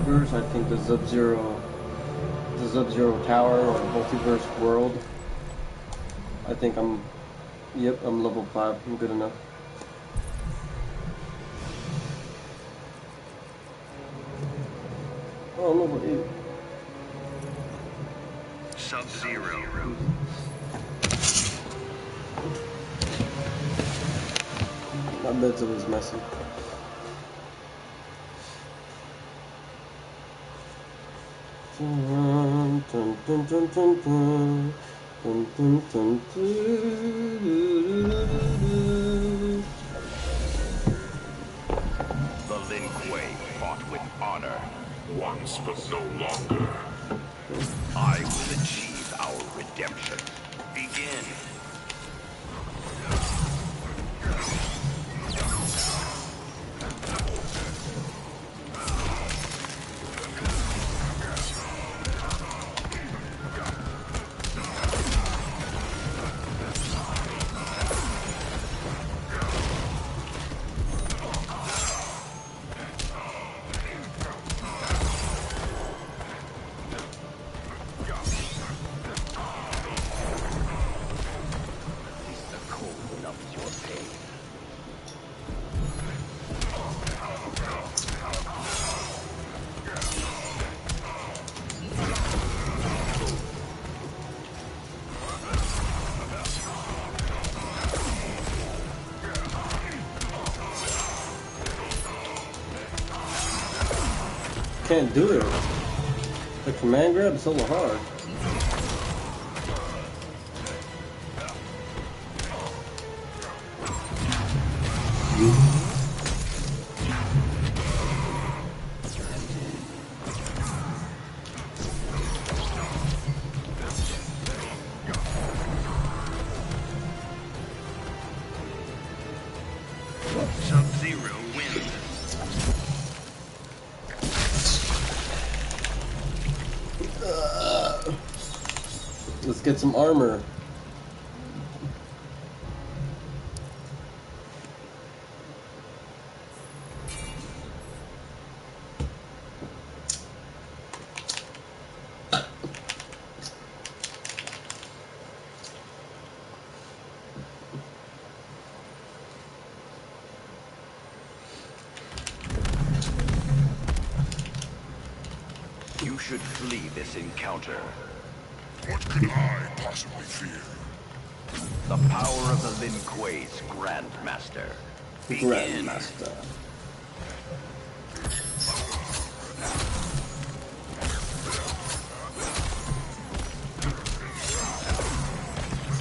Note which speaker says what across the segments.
Speaker 1: multiverse, I think the Sub-Zero Tower or multiverse world. I think I'm level 5. I'm good enough. Oh, I'm level 8.
Speaker 2: Sub-Zero.
Speaker 1: My bed's always messy. Dun, dun, dun, dun, dun, dun. Dun, dun, dun, dun.
Speaker 2: The Lin Kuei fought with honor. Once, but no longer. I will achieve our redemption. Begin.
Speaker 1: Can't do it. The command grab is hella hard.
Speaker 2: Sub-Zero wins.
Speaker 1: Let's get some armor.
Speaker 2: You should flee this encounter.
Speaker 3: What could I possibly fear?
Speaker 2: The power of the Lin Kuei's Grandmaster. Begin.
Speaker 1: Grandmaster.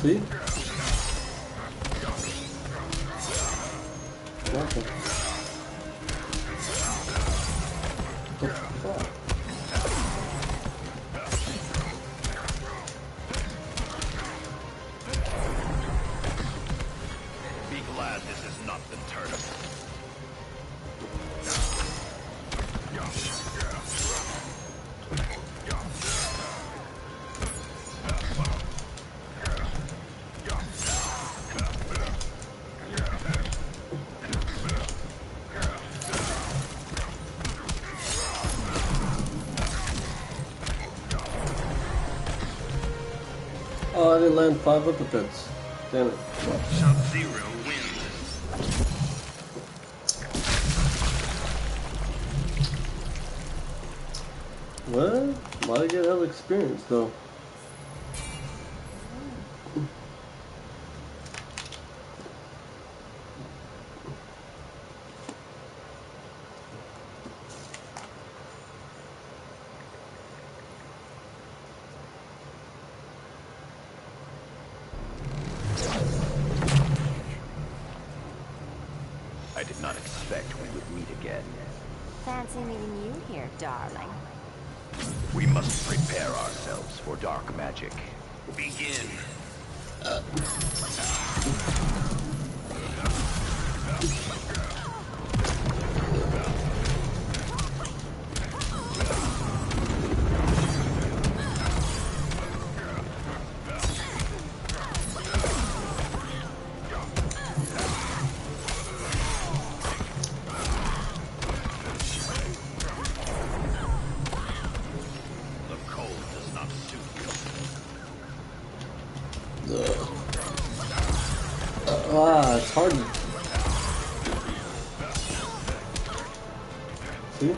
Speaker 1: See? Nothing. What the fuck?
Speaker 2: Be glad this is not the tournament.
Speaker 1: Oh, I didn't land 5 uppercuts. Damn it.
Speaker 2: Sub-Zero wins.
Speaker 1: What? Why did I get hell experience though?
Speaker 2: I did not expect we would meet again.
Speaker 4: Fancy meeting you here, darling.
Speaker 2: We must prepare ourselves for dark magic. Begin.
Speaker 1: Ah, it's hard. See?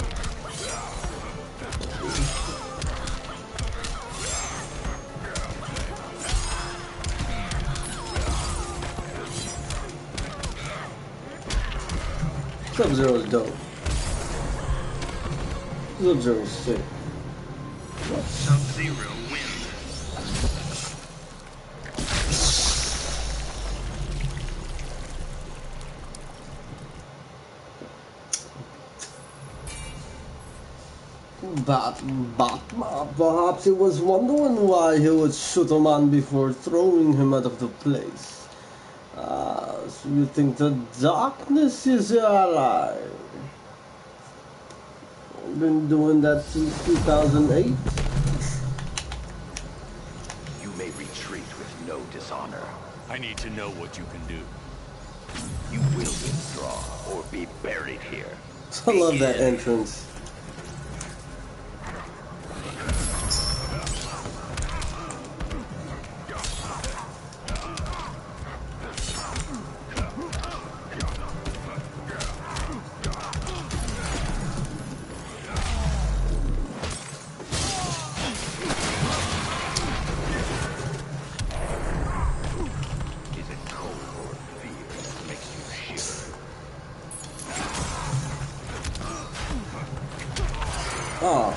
Speaker 1: Sub-Zero is dope. Sub-Zero is sick.
Speaker 2: Sub-Zero wins.
Speaker 1: Perhaps he was wondering why he would shoot a man before throwing him out of the place. So you think the darkness is your ally? Been doing that since 2008?
Speaker 2: You may retreat with no dishonor.
Speaker 5: I need to know what you can do.
Speaker 2: You will withdraw or be buried here.
Speaker 1: I love that entrance.
Speaker 2: Is it cold or fear that makes you shiver?
Speaker 1: Oh.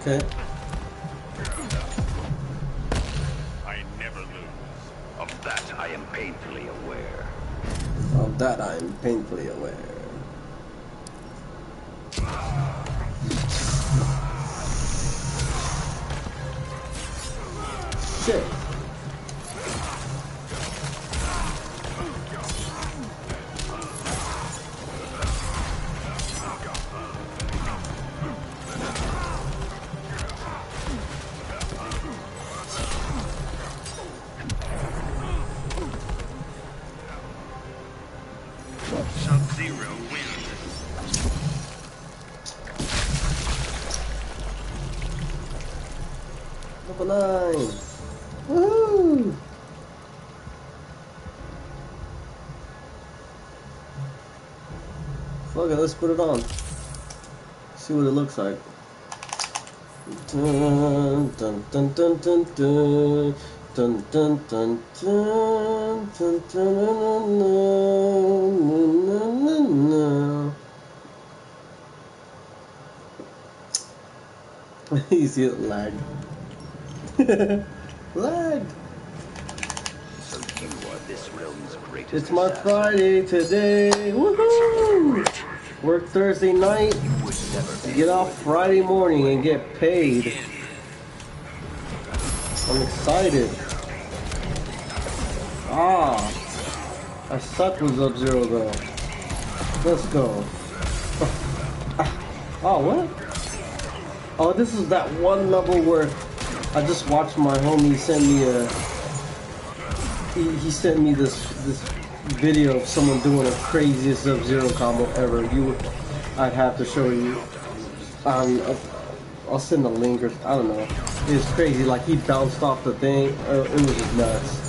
Speaker 1: Okay.
Speaker 5: I never lose.
Speaker 2: Of that I am painfully aware.
Speaker 1: Of that I am painfully aware. Shit.
Speaker 2: Sub-Zero wins.
Speaker 1: Level 9. Woohoo! Fuck it, let's put it on. See what it looks like. Dun dun dun dun dun dun. Dun dun dun dun dun dun dun. You see it lag. Lag.
Speaker 2: So you are this realm's greatest
Speaker 1: It's my
Speaker 2: assassin.
Speaker 1: Friday today. Woohoo! Work Thursday night,
Speaker 2: You would never be
Speaker 1: get off Friday morning and get paid. I'm excited. Ah, I suck with Sub-Zero though. Let's go. Oh, what? Oh, this is that one level where I just watched my homie send me a. He sent me this video of someone doing the craziest Sub-Zero combo ever. I'd have to show you. I'll send a link or I don't know. It was crazy. Like he bounced off the thing. It was just nuts.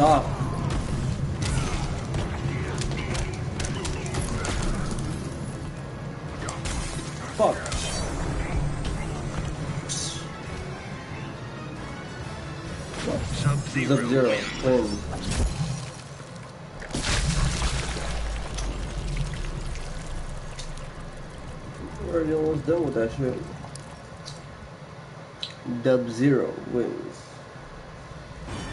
Speaker 1: Ah. Fuck. Sub-Zero wins. We're already almost done with that shit. Sub-Zero wins.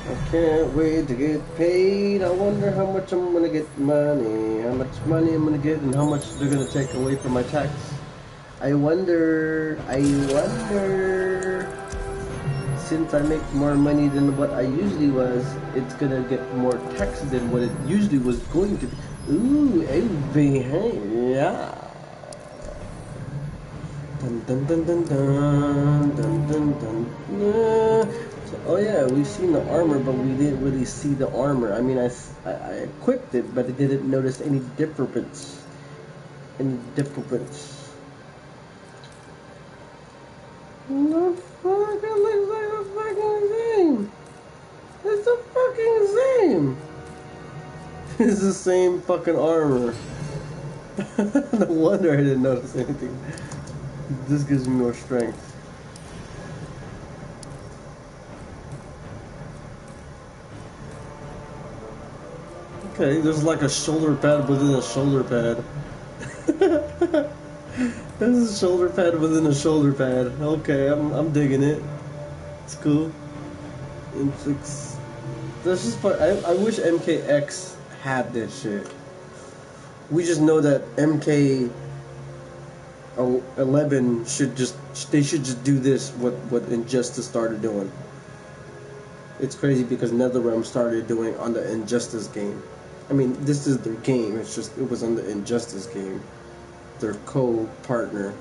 Speaker 1: I can't wait to get paid. I wonder how much I'm gonna get money. How much money I'm gonna get and how much they're gonna take away from my tax. I wonder. Since I make more money than what I usually was, it's gonna get more tax than what it usually was going to be. Ooh, yeah. Dun dun dun dun dun dun dun dun. So, oh yeah, we've seen the armor, but we didn't really see the armor. I mean, I equipped it, but I didn't notice any difference. Any difference. The fuck? It looks like the fucking same. It's the fucking same. It's the same fucking armor. No wonder I didn't notice anything. This gives me more strength. Okay, there's like a shoulder pad within a shoulder pad. There's a shoulder pad within a shoulder pad. Okay, I'm digging it. It's cool. Inflicts. That's just fun. I wish MKX had this shit. We just know that MK11 should just do this what Injustice started doing. It's crazy because NetherRealm started doing on the Injustice game. I mean, this is their game. It's just it was on the Injustice game. Their co-partner.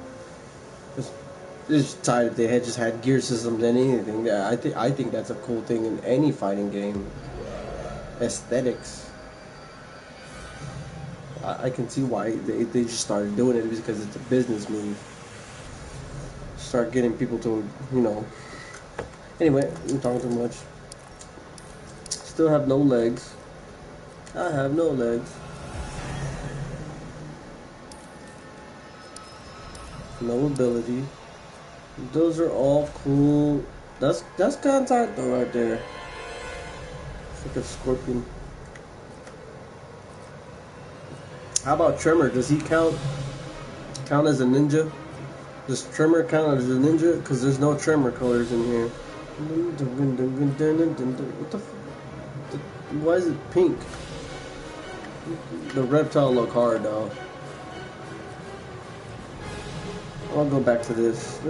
Speaker 1: It's tied if they had just had gear systems and anything. Yeah, I think that's a cool thing in any fighting game. Aesthetics. I can see why they just started doing it because it's a business move. Start getting people to, you know. Anyway, I'm talking too much. Still have no legs. I have no legs. No ability. Those are all cool. That's kind of tight though right there. It's like a scorpion. How about Tremor? Does he count as a ninja? Does Tremor count as a ninja? Because there's no Tremor colors in here. What the? Why is it pink? The reptile look hard though. I'll go back to this.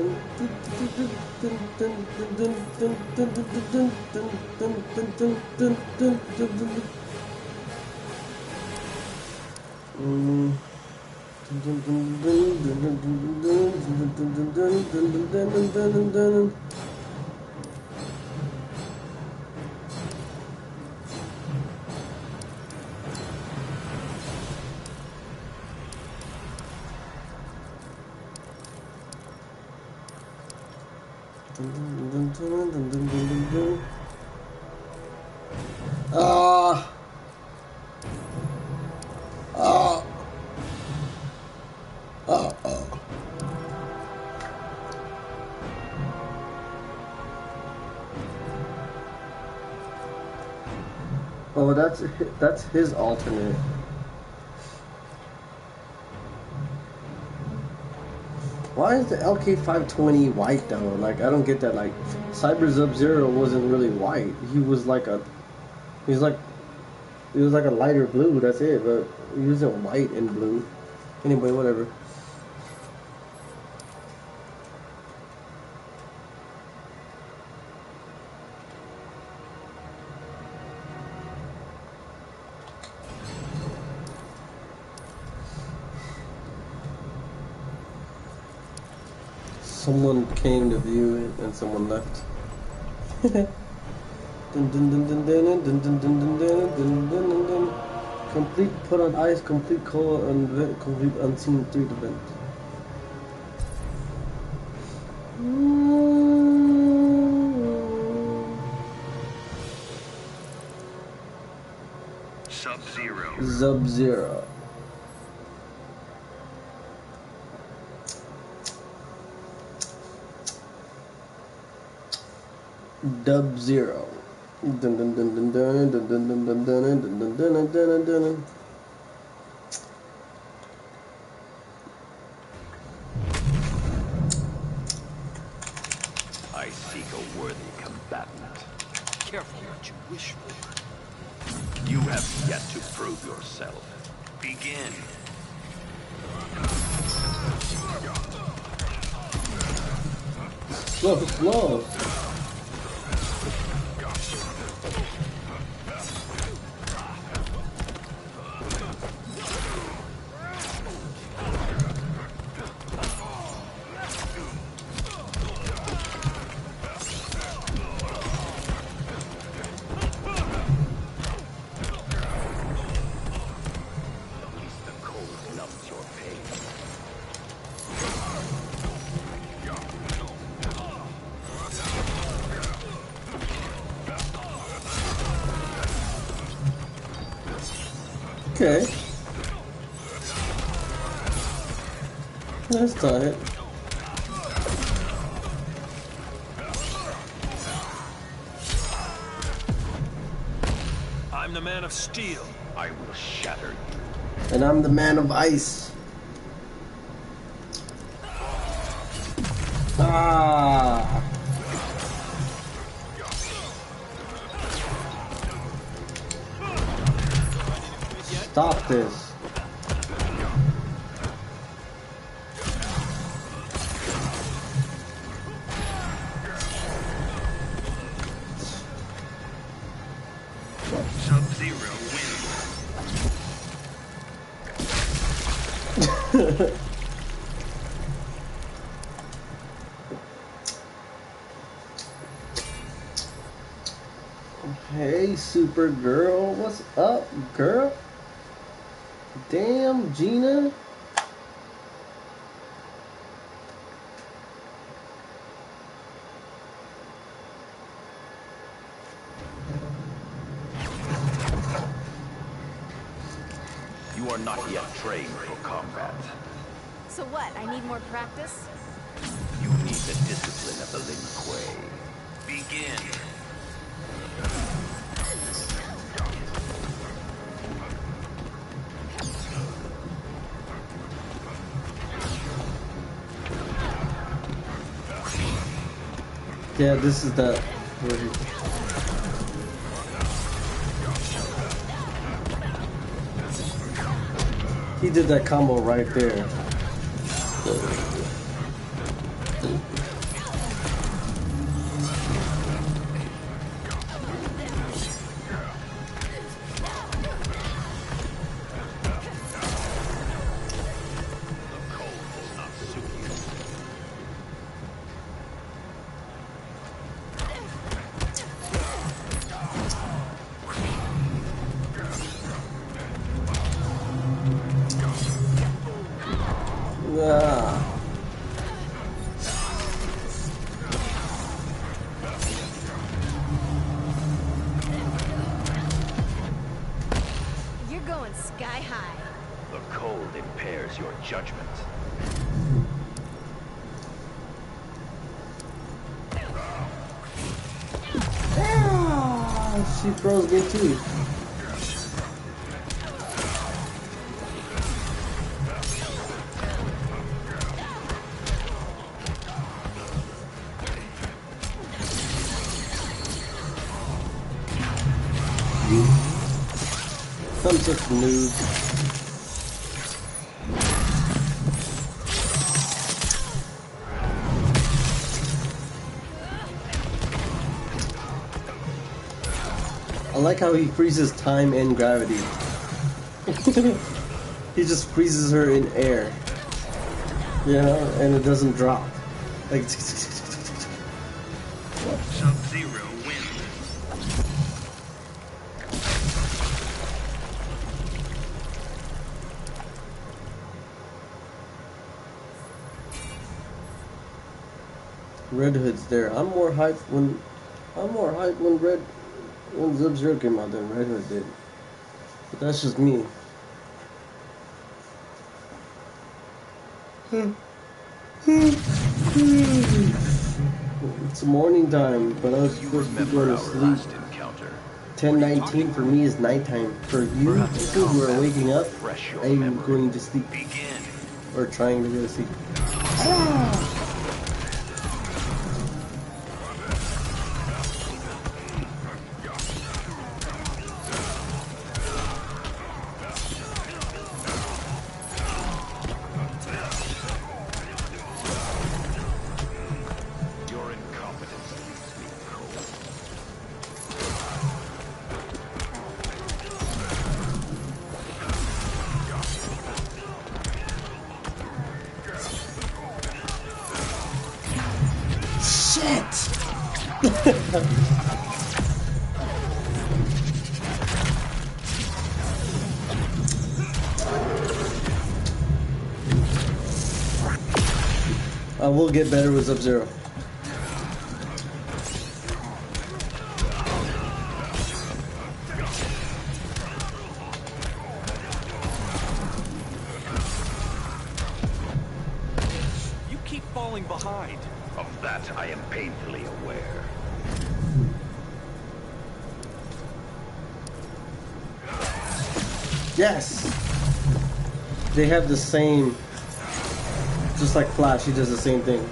Speaker 1: Oh, that's his alternate. Why is the LK520 white though? Like I don't get that. Like Cyber Sub-Zero wasn't really white. He was like a lighter blue. That's it. But he wasn't white and blue. Anyway, whatever. Someone came to view it and someone left. Complete put on ice, complete cola, and complete unseen through the vent.
Speaker 2: Sub-Zero.
Speaker 1: Sub-Zero. Dub-Zero. Dun dun dun dun dun dun dun dun dun dun dun dun dun dun dun.
Speaker 2: I seek a worthy combatant.
Speaker 5: Careful what you wish for.
Speaker 2: You have yet to prove yourself. Begin.
Speaker 1: Slow, slow. Okay. That's tight.
Speaker 5: I'm the man of steel.
Speaker 2: I will shatter you.
Speaker 1: And I'm the man of ice. Ah. Stop this.
Speaker 2: Sub-Zero wins.
Speaker 1: Hey, Supergirl. What's up, girl? Damn, Gina.
Speaker 2: You are not yet trained for combat.
Speaker 4: So what? I need more practice?
Speaker 2: You need the discipline of the Lin Kuei. Begin.
Speaker 1: Yeah, this is that. He did that combo right there. Yeah.
Speaker 4: You're going sky high.
Speaker 2: The cold impairs your judgment.
Speaker 1: Ah, she throws me too. I'm such a noob. I like how he freezes time and gravity. He just freezes her in air. You know, and it doesn't drop. Like
Speaker 2: Sub-Zero wins.
Speaker 1: Red Hood's there. I'm more hyped when Sub-Zero came out than Red Hood did. But that's just me. It's morning time, but I was
Speaker 2: You
Speaker 1: supposed to be
Speaker 2: remember
Speaker 1: going
Speaker 2: our
Speaker 1: to sleep.
Speaker 2: last encounter.
Speaker 1: 10:19 for me is nighttime. For you people who are waking up,
Speaker 2: Refresh your
Speaker 1: I'm
Speaker 2: memory.
Speaker 1: going to sleep.
Speaker 2: Begin.
Speaker 1: Or trying to go to sleep.
Speaker 2: Your incompetence leaves me cold.
Speaker 1: Shit! I will get better with Sub-Zero.
Speaker 5: falling behind.
Speaker 2: Of that I am painfully aware.
Speaker 1: Yes! They have the same, just like Flash, he does the same thing.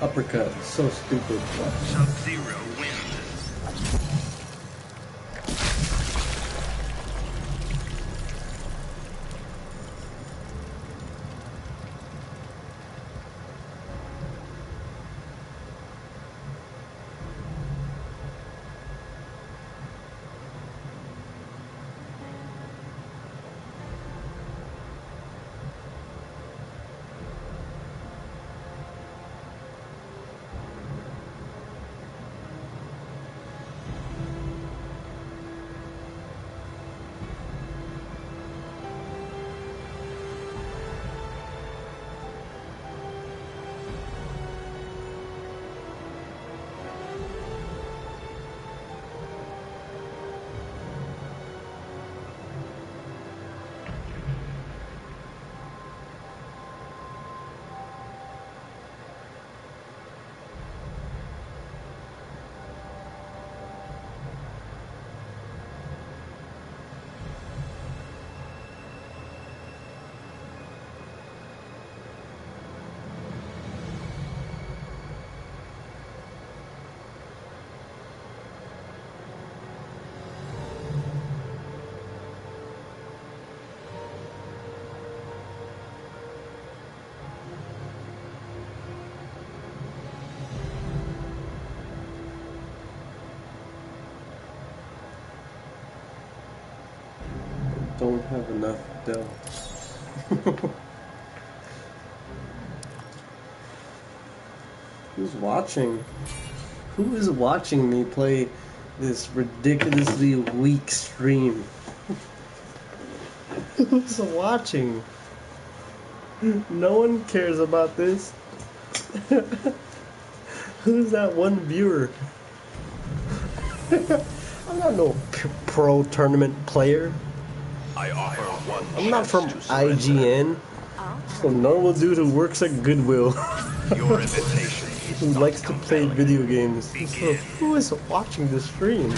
Speaker 1: Uppercut. So stupid.
Speaker 2: Sub-Zero wins.
Speaker 1: Don't have enough dough. Who's watching? Who is watching me play this ridiculously weak stream? Who's watching? No one cares about this. Who's that one viewer? I'm not no pro tournament player.
Speaker 2: I offer one
Speaker 1: I'm not from
Speaker 2: chance to surrender.
Speaker 1: IGN. Some normal dude who works at Goodwill.
Speaker 2: Your invitation is
Speaker 1: Who
Speaker 2: not
Speaker 1: likes to play
Speaker 2: compelling.
Speaker 1: video games. So who is watching the stream?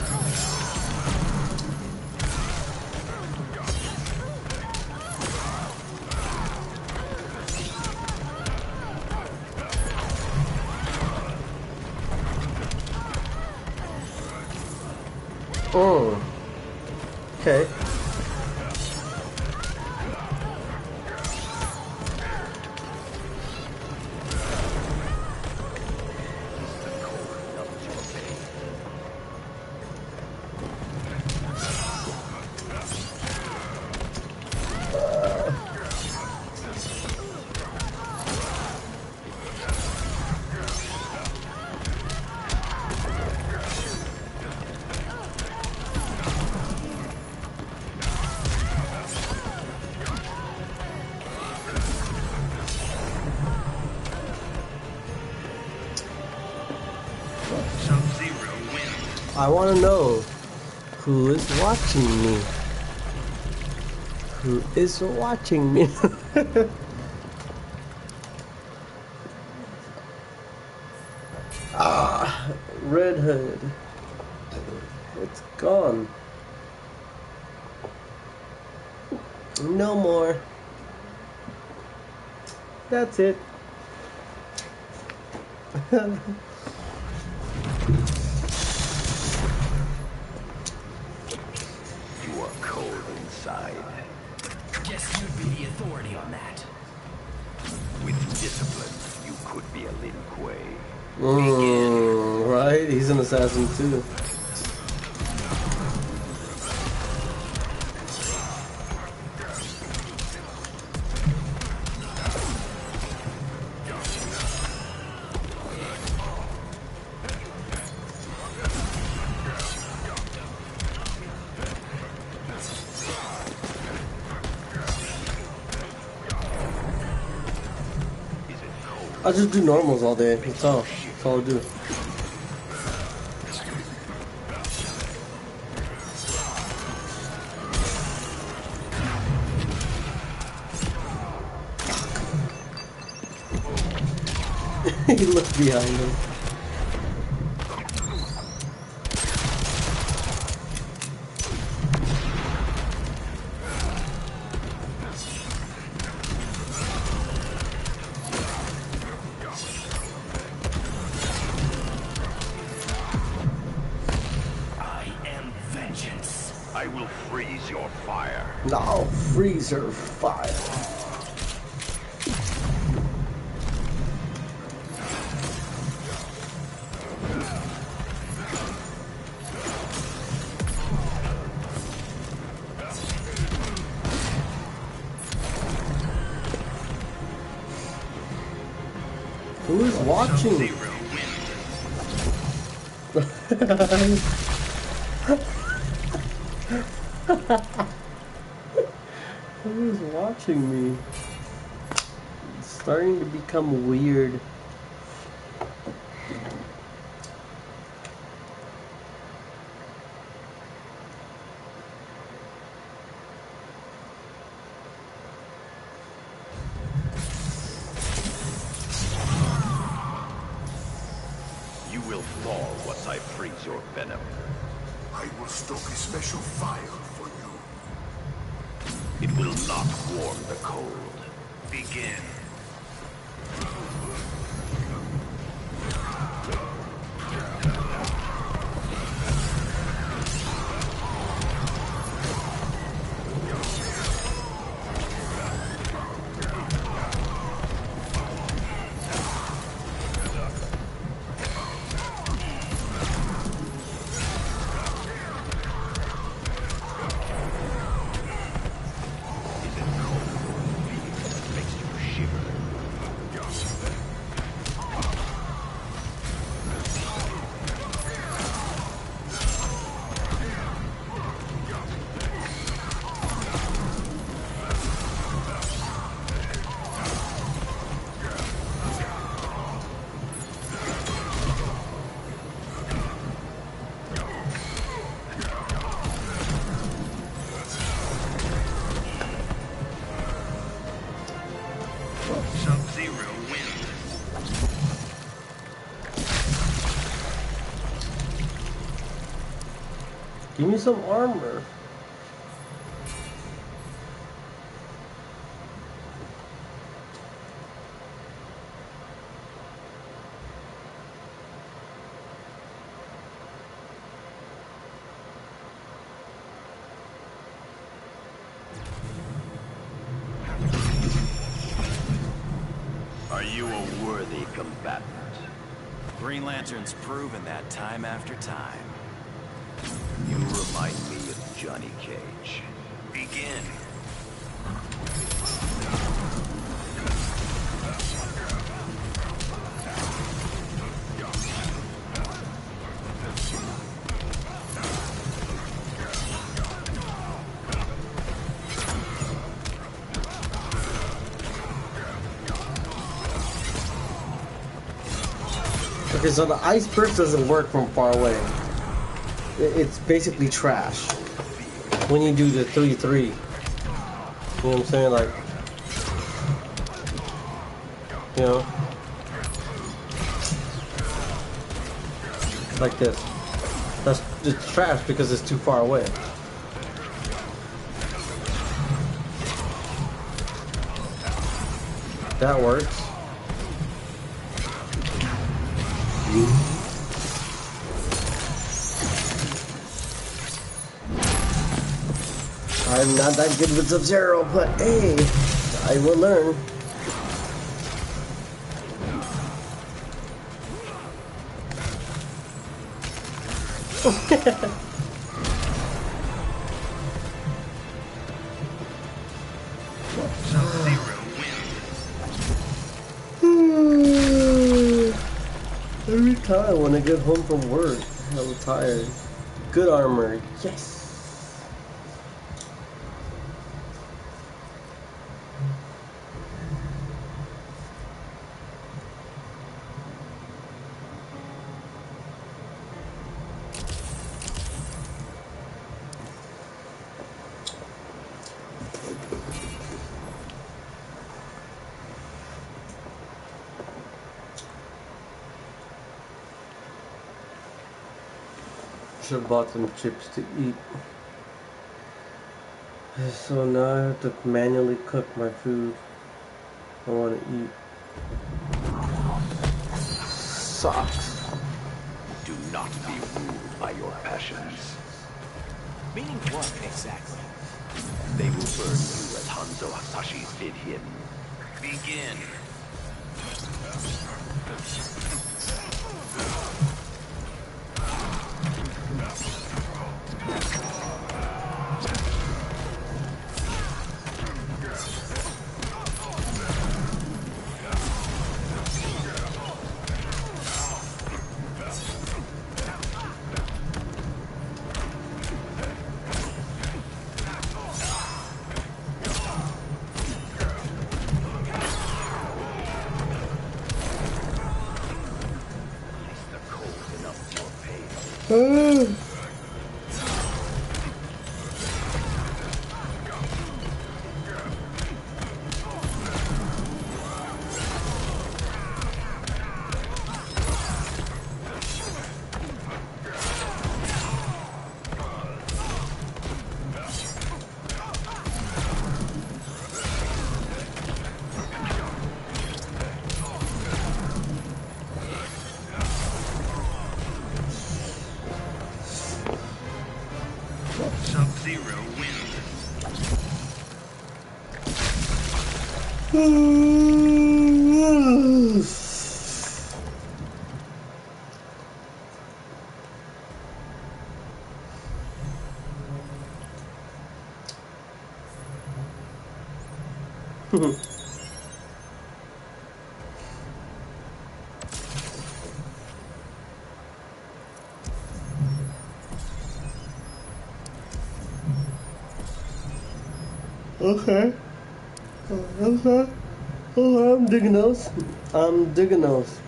Speaker 1: Oh. Okay.
Speaker 2: Sub-Zero wins.
Speaker 1: I want to know who is watching me. Who is watching me? Red Hood. It's gone. No more. That's it.
Speaker 2: You are cold inside.
Speaker 5: Guess you'd be the authority on that.
Speaker 2: With discipline, you could be a Lin Kuei.
Speaker 1: Right? He's an assassin too. I just do normals all day. That's all. That's all I do. He looked behind him.
Speaker 5: I am vengeance.
Speaker 2: I will freeze your fire.
Speaker 1: Now freeze her fire. Who's watching?
Speaker 2: Zero
Speaker 1: Who's watching me? It's starting to become weird.
Speaker 2: You will fall once I freeze your venom.
Speaker 3: I will stoke a special fire for you.
Speaker 2: It will not warm the cold. Begin. Makes you shiver. Sub-Zero wins.
Speaker 1: Give me some armor.
Speaker 2: Are you a worthy combatant?
Speaker 6: Green Lantern's proven that time after time.
Speaker 2: You remind me of Johnny Cage. Begin.
Speaker 1: Okay, so the ice burst doesn't work from far away. It's basically trash when you do the 3-3. You know what I'm saying? Like, you know, like this. It's trash because it's too far away. That works. I'm not that good with Sub-Zero, but hey, I will learn.
Speaker 2: Sub-Zero wins.
Speaker 1: Every time when I get home from work, I'm tired. Good armor, yes. Should have bought some chips to eat. So now I have to manually cook my food I want to eat. Sucks.
Speaker 2: Do not be ruled by your passions.
Speaker 6: Meaning what, exactly?
Speaker 2: They will burn you as Hanzo Hasashi did him.
Speaker 6: Begin.
Speaker 5: Sub-Zero wins.
Speaker 1: Okay. Okay. Oh, I'm digging those. I'm digging those.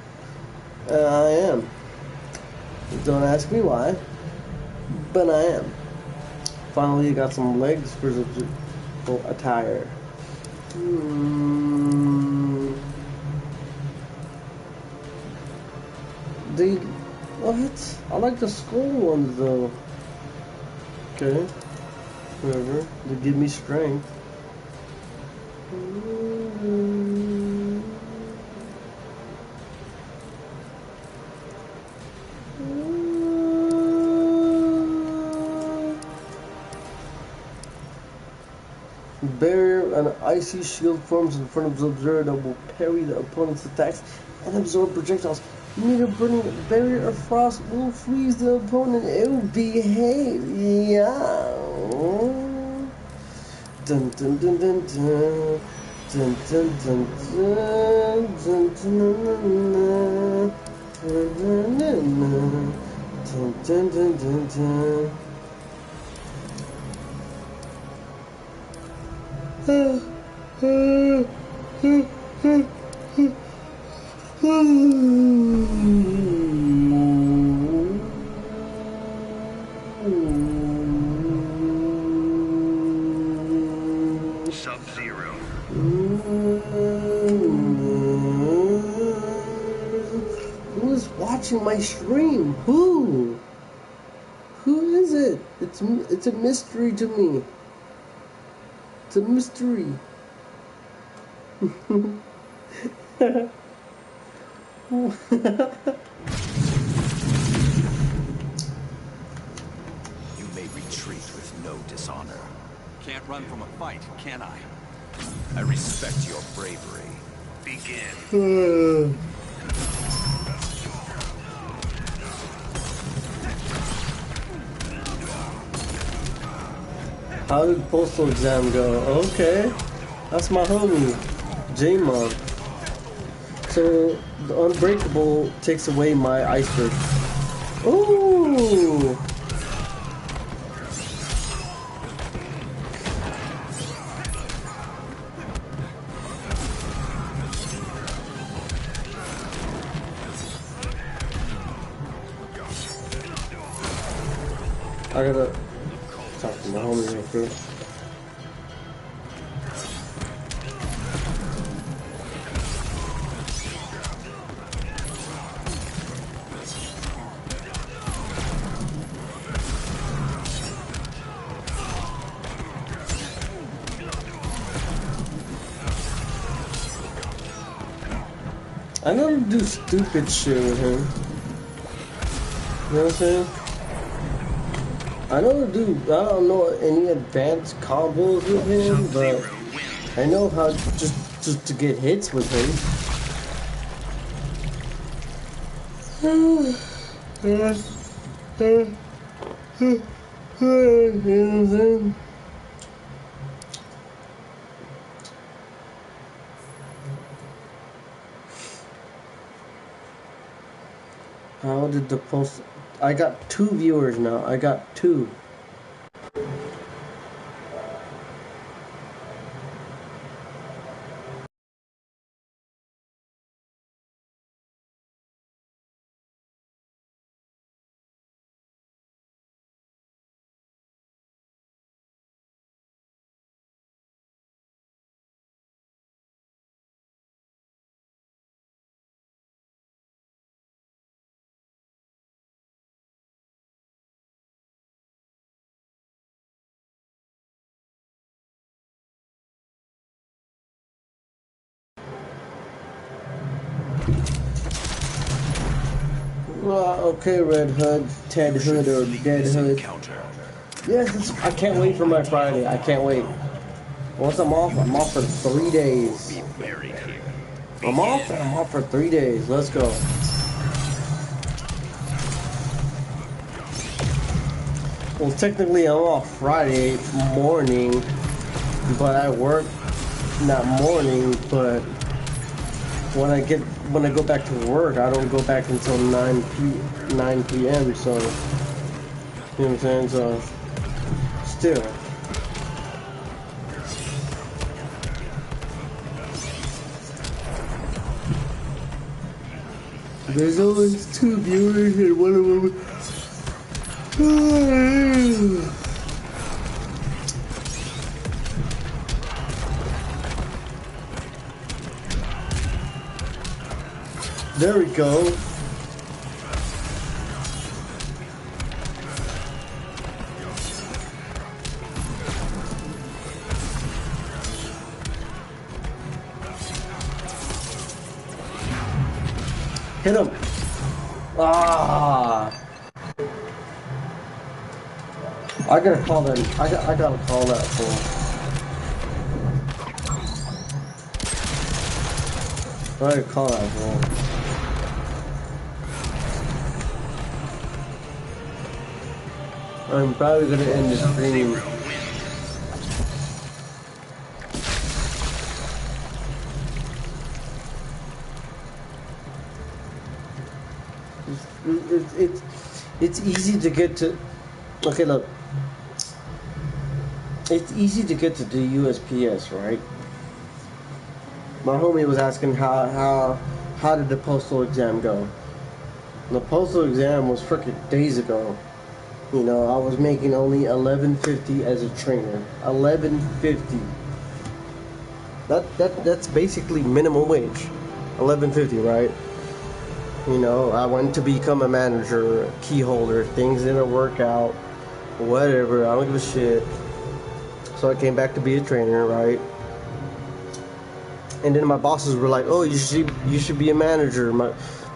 Speaker 1: I am. Don't ask me why, but I am. Finally, got some legs for the attire. What? I like the skull ones though. Okay. Whatever. They give me strength. Barrier, an icy shield forms in front of Sub-Zero that will parry the opponent's attacks and absorb projectiles. Meet a burning barrier of frost will freeze the opponent. It will behave. Yeah. Dun dun dun dun dun. Dun dun dun dun. Dun dun dun dun. Dun dun dun dun dun.
Speaker 5: Sub-Zero.
Speaker 1: Who is watching my stream? Who? Who is it? It's a mystery to me. It's a mystery.
Speaker 6: You may retreat with no dishonor. Can't run from a fight, can I? I respect your bravery.
Speaker 5: Begin.
Speaker 1: How did postal exam go? Okay, that's my homie, J-Mon. So the Unbreakable takes away my iceberg. Ooh. I gotta talk to my homie real quick. I know to do stupid shit with him. You know what I'm saying? I know to do, I don't know any advanced combos with him, but I know how just to get hits with him. You know what I'm saying? How did the post? I got 2 viewers now. I got 2. Okay, Red Hood, Ted Hood, or Dead Hood. Yes, I can't wait for my Friday. I can't wait. Once I'm off for 3 days. I'm off for 3 days. Let's go. Well, technically I'm off Friday morning, but I work that morning, but when I go back to work, I don't go back until 9 p.m. So, you know what I'm saying? So, still. There's always 2 viewers and one of them. There we go. Hit him. Ah. I gotta call that. I gotta call that fool. I gotta call that fool. I'm probably gonna end the stream. It's easy to get to. Okay, look. It's easy to get to the USPS, right? My homie was asking how did the postal exam go? The postal exam was freaking days ago. You know, I was making only $11.50 as a trainer. $11.50. That's basically minimum wage. $11.50, right? You know, I went to become a manager, key holder. Things didn't work out. Whatever. I don't give a shit. So I came back to be a trainer, right? And then my bosses were like, "Oh, you should be a manager." My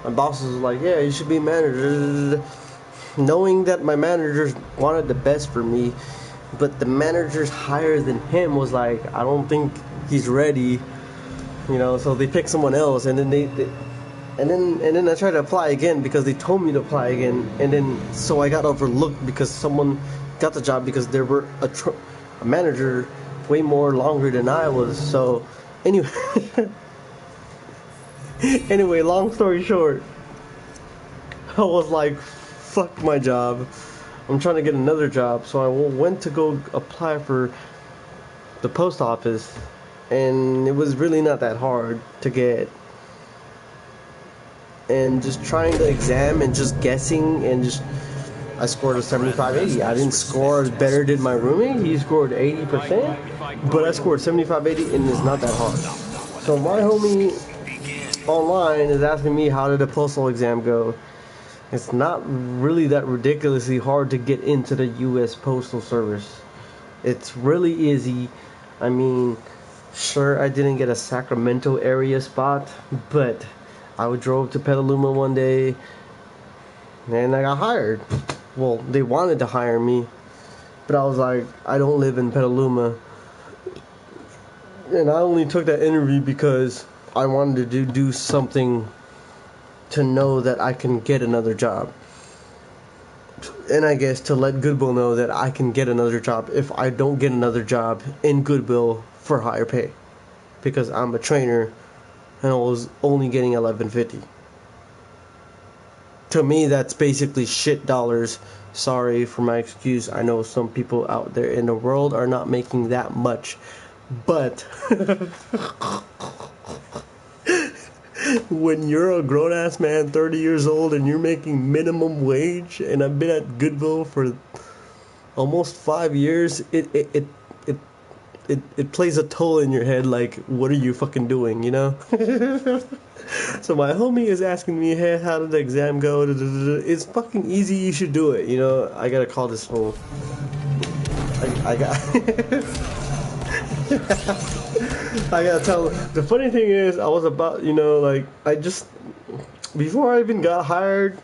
Speaker 1: bosses were like, "Yeah, you should be a manager." Knowing that my managers wanted the best for me, but the managers higher than him was like, "I don't think he's ready." You know, so they picked someone else, and then and then I tried to apply again because they told me to apply again, and then so I got overlooked because someone got the job because there were a manager way more longer than I was. So anyway, long story short, I was like, fuck my job. I'm trying to get another job. So I went to go apply for the post office, and it was really not that hard to get. And just trying the exam and just guessing and just, I scored a 75-80. I didn't score as better than my roommate. He scored 80%, but I scored 75-80, and it's not that hard. So my homie online is asking me, how did the postal exam go? It's not really that ridiculously hard to get into the U.S. Postal Service. It's really easy. I mean, sure, I didn't get a Sacramento area spot, but I drove to Petaluma one day, and I got hired. Well, they wanted to hire me, but I was like, I don't live in Petaluma. And I only took that interview because I wanted to do something to know that I can get another job. And I guess to let Goodwill know that I can get another job if I don't get another job in Goodwill for higher pay. Because I'm a trainer and I was only getting $11.50. To me, that's basically shit dollars. Sorry for my excuse. I know some people out there in the world are not making that much. But when you're a grown-ass man, 30 years old, and you're making minimum wage, and I've been at Goodwill for almost 5 years, it plays a toll in your head, like, what are you fucking doing, you know? So my homie is asking me, hey, how did the exam go? It's fucking easy, you should do it, you know? I gotta call this fool. I got... I gotta tell. The funny thing is, I was about, you know, like, I just, before I even got hired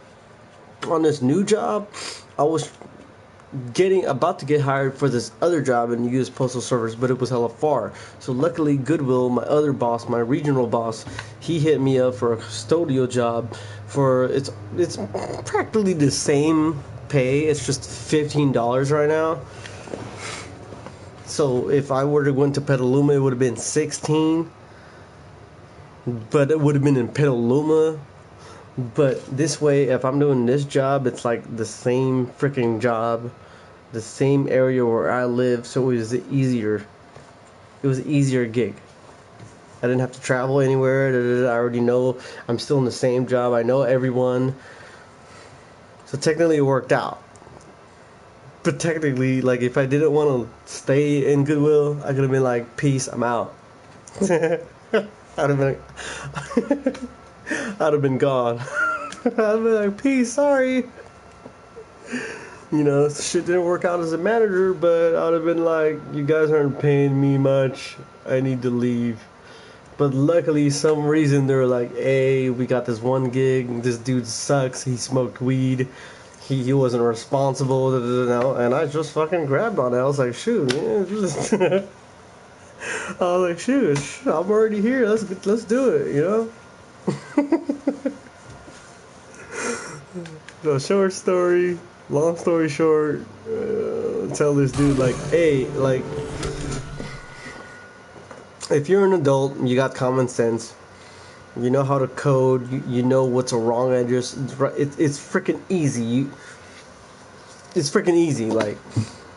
Speaker 1: on this new job, I was about to get hired for this other job in the U.S. Postal Service, but it was hella far. So luckily, Goodwill, my other boss, my regional boss, he hit me up for a custodial job. It's practically the same pay. It's just $15 right now. So if I were to go into Petaluma, it would have been 16. But it would have been in Petaluma. But this way, if I'm doing this job, it's like the same freaking job, the same area where I live. So it was easier. It was an easier gig. I didn't have to travel anywhere. I already know I'm still in the same job. I know everyone. So technically, it worked out. But technically, like, if I didn't want to stay in Goodwill, I could have been like, peace, I'm out. I'd have been gone. I'd have been like, peace, sorry. You know, shit didn't work out as a manager, but I'd have been like, you guys aren't paying me much, I need to leave. But luckily, some reason, they were like, hey, we got this one gig, this dude sucks, he smoked weed. He wasn't responsible, and I just fucking grabbed on it. I was like, shoot, man. I was like, shoot, I'm already here. Let's do it, you know? So short story, long story short, tell this dude, like, hey, like, if you're an adult, you got common sense. You know how to code. You know what's a wrong address. It's freaking easy. It's freaking easy. Like,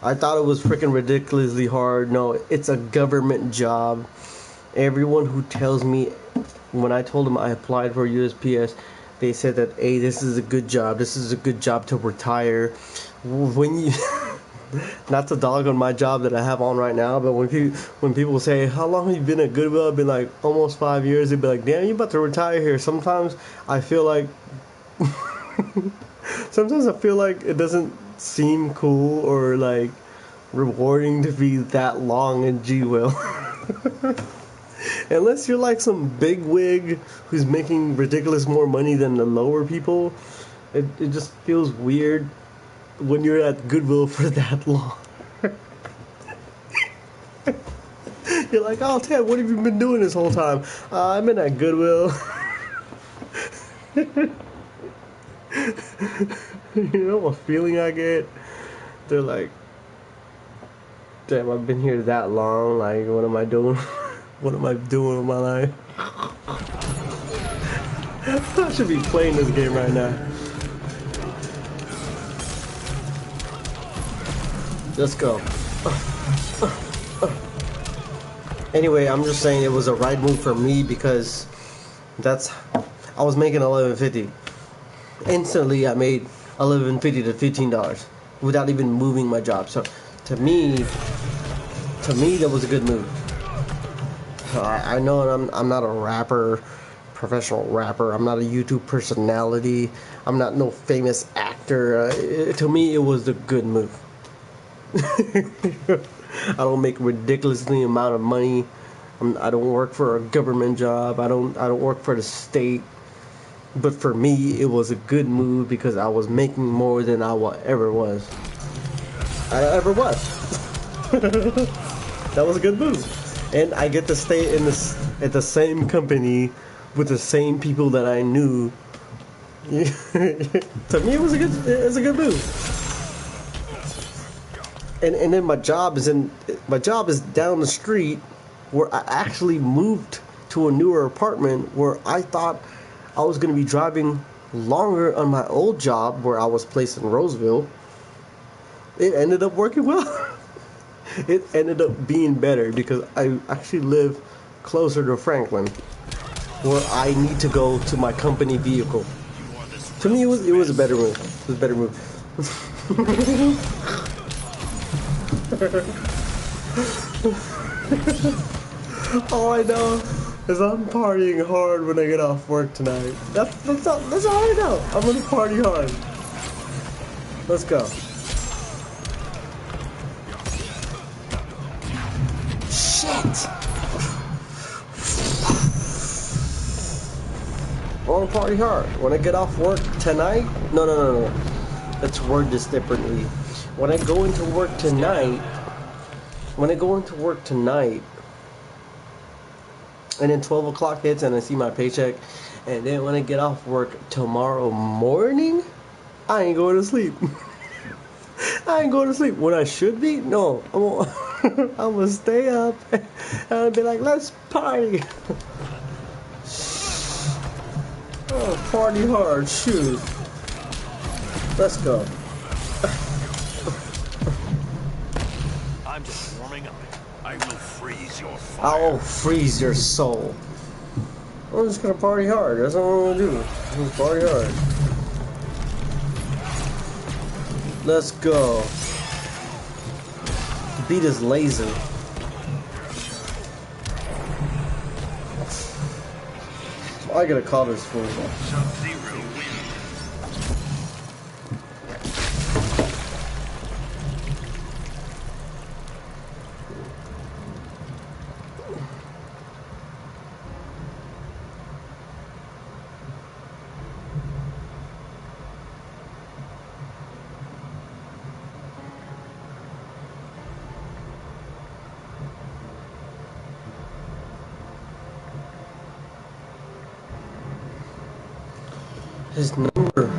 Speaker 1: I thought it was freaking ridiculously hard. No, it's a government job. Everyone who tells me, when I told them I applied for USPS, they said that, hey, this is a good job. This is a good job to retire. When you... Not to dog on my job that I have on right now, but when people say, how long have you been at Goodwill? I've been like, almost 5 years. They'd be like, damn, you about to retire here. Sometimes I feel like it doesn't seem cool or like rewarding to be that long in G-Will. Unless you're like some big wig who's making ridiculous more money than the lower people, it just feels weird when you're at Goodwill for that long. You're like, oh, Ted, what have you been doing this whole time? I've been at Goodwill. You know what feeling I get? They're like, damn, I've been here that long. Like, what am I doing? What am I doing with my life? I should be playing this game right now. Let's go. Anyway, I'm just saying it was a right move for me because I was making $11.50. Instantly, I made $11.50 to $15 without even moving my job. So, to me, that was a good move. I know I'm not a rapper, professional rapper. I'm not a YouTube personality. I'm not no famous actor. To me, it was a good move. I don't make ridiculously amount of money. I don't work for a government job. I don't work for the state. But for me, it was a good move because I was making more than I ever was. That was a good move. And I get to stay in this at the same company with the same people that I knew. To me, it's a good move. And then my job is down the street, where I actually moved to a newer apartment where I thought I was going to be driving longer on my old job where I was placed in Roseville. It ended up working well. It ended up being better because I actually live closer to Franklin, where I need to go to my company vehicle. To me, it was a better move. It was a better move. All I know is I'm partying hard when I get off work tonight. That's all I know. I'm gonna party hard. Let's go. Shit! I wanna party hard. When I get off work tonight, no. Let's word this differently. When I go into work tonight, and then 12 o'clock hits and I see my paycheck, and then when I get off work tomorrow morning, I ain't going to sleep. I ain't going to sleep. When I should be? No. I'm gonna stay up and I'll be like, let's party. Oh, party hard, shoot. Let's go.
Speaker 2: I'm just warming up. I will freeze your
Speaker 1: I
Speaker 2: fire.
Speaker 1: will freeze your soul. I'm just gonna party hard. That's what I'm gonna do. I'm gonna party hard. Let's go. Beat his laser. I gotta call this fool.
Speaker 5: Sub-Zero wins.
Speaker 1: His number.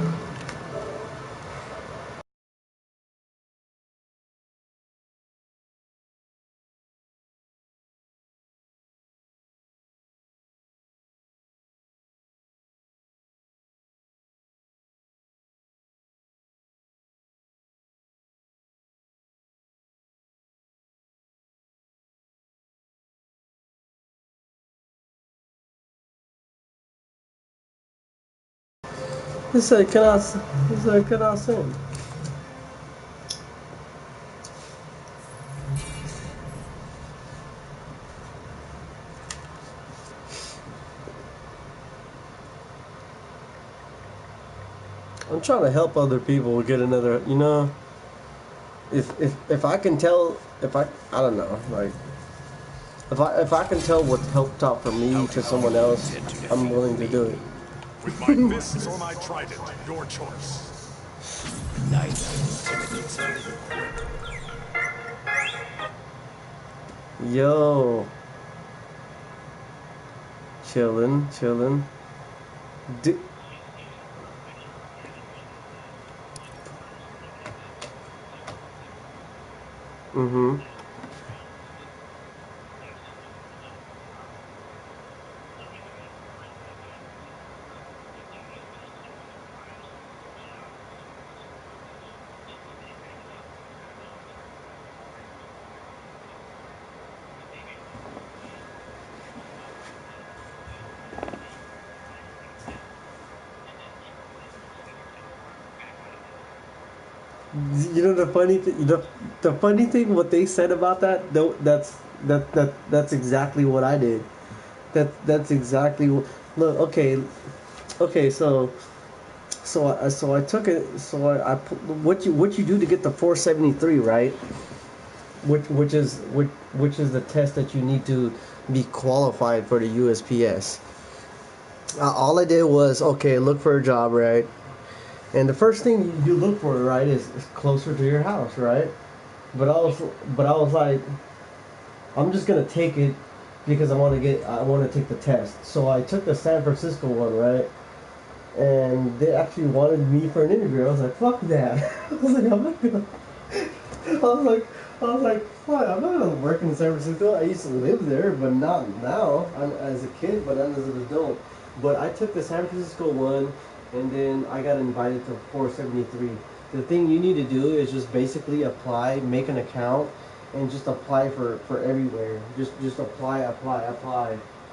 Speaker 1: He said, can I sing? I'm trying to help other people get another, if I can tell, I don't know, like, if I can tell what helped out for me to someone else, I'm willing to do it.
Speaker 3: With my fists or my trident, your choice.
Speaker 1: Yo. Chillin'. Mm-hmm. You know the funny thing, what they said about that, though, that's exactly what I did. That's exactly what. Look, okay, so I took it. So I put what you do to get the 473, right? Which is the test that you need to be qualified for the USPS. All I did was, okay, look for a job, right? And the first thing you look for, right, is closer to your house, right? But I was like, I'm just gonna take it because I want to take the test. So I took the San Francisco one, right? And they actually wanted me for an interview. I was like, fuck that. I was like, I'm not gonna. I was like, fuck, I'm not gonna work in San Francisco. I used to live there, but not now. I'm as a kid, but not as an adult. But I took the San Francisco one, and then I got invited to 473. The thing you need to do is just basically apply, make an account, and just apply for everywhere. Just apply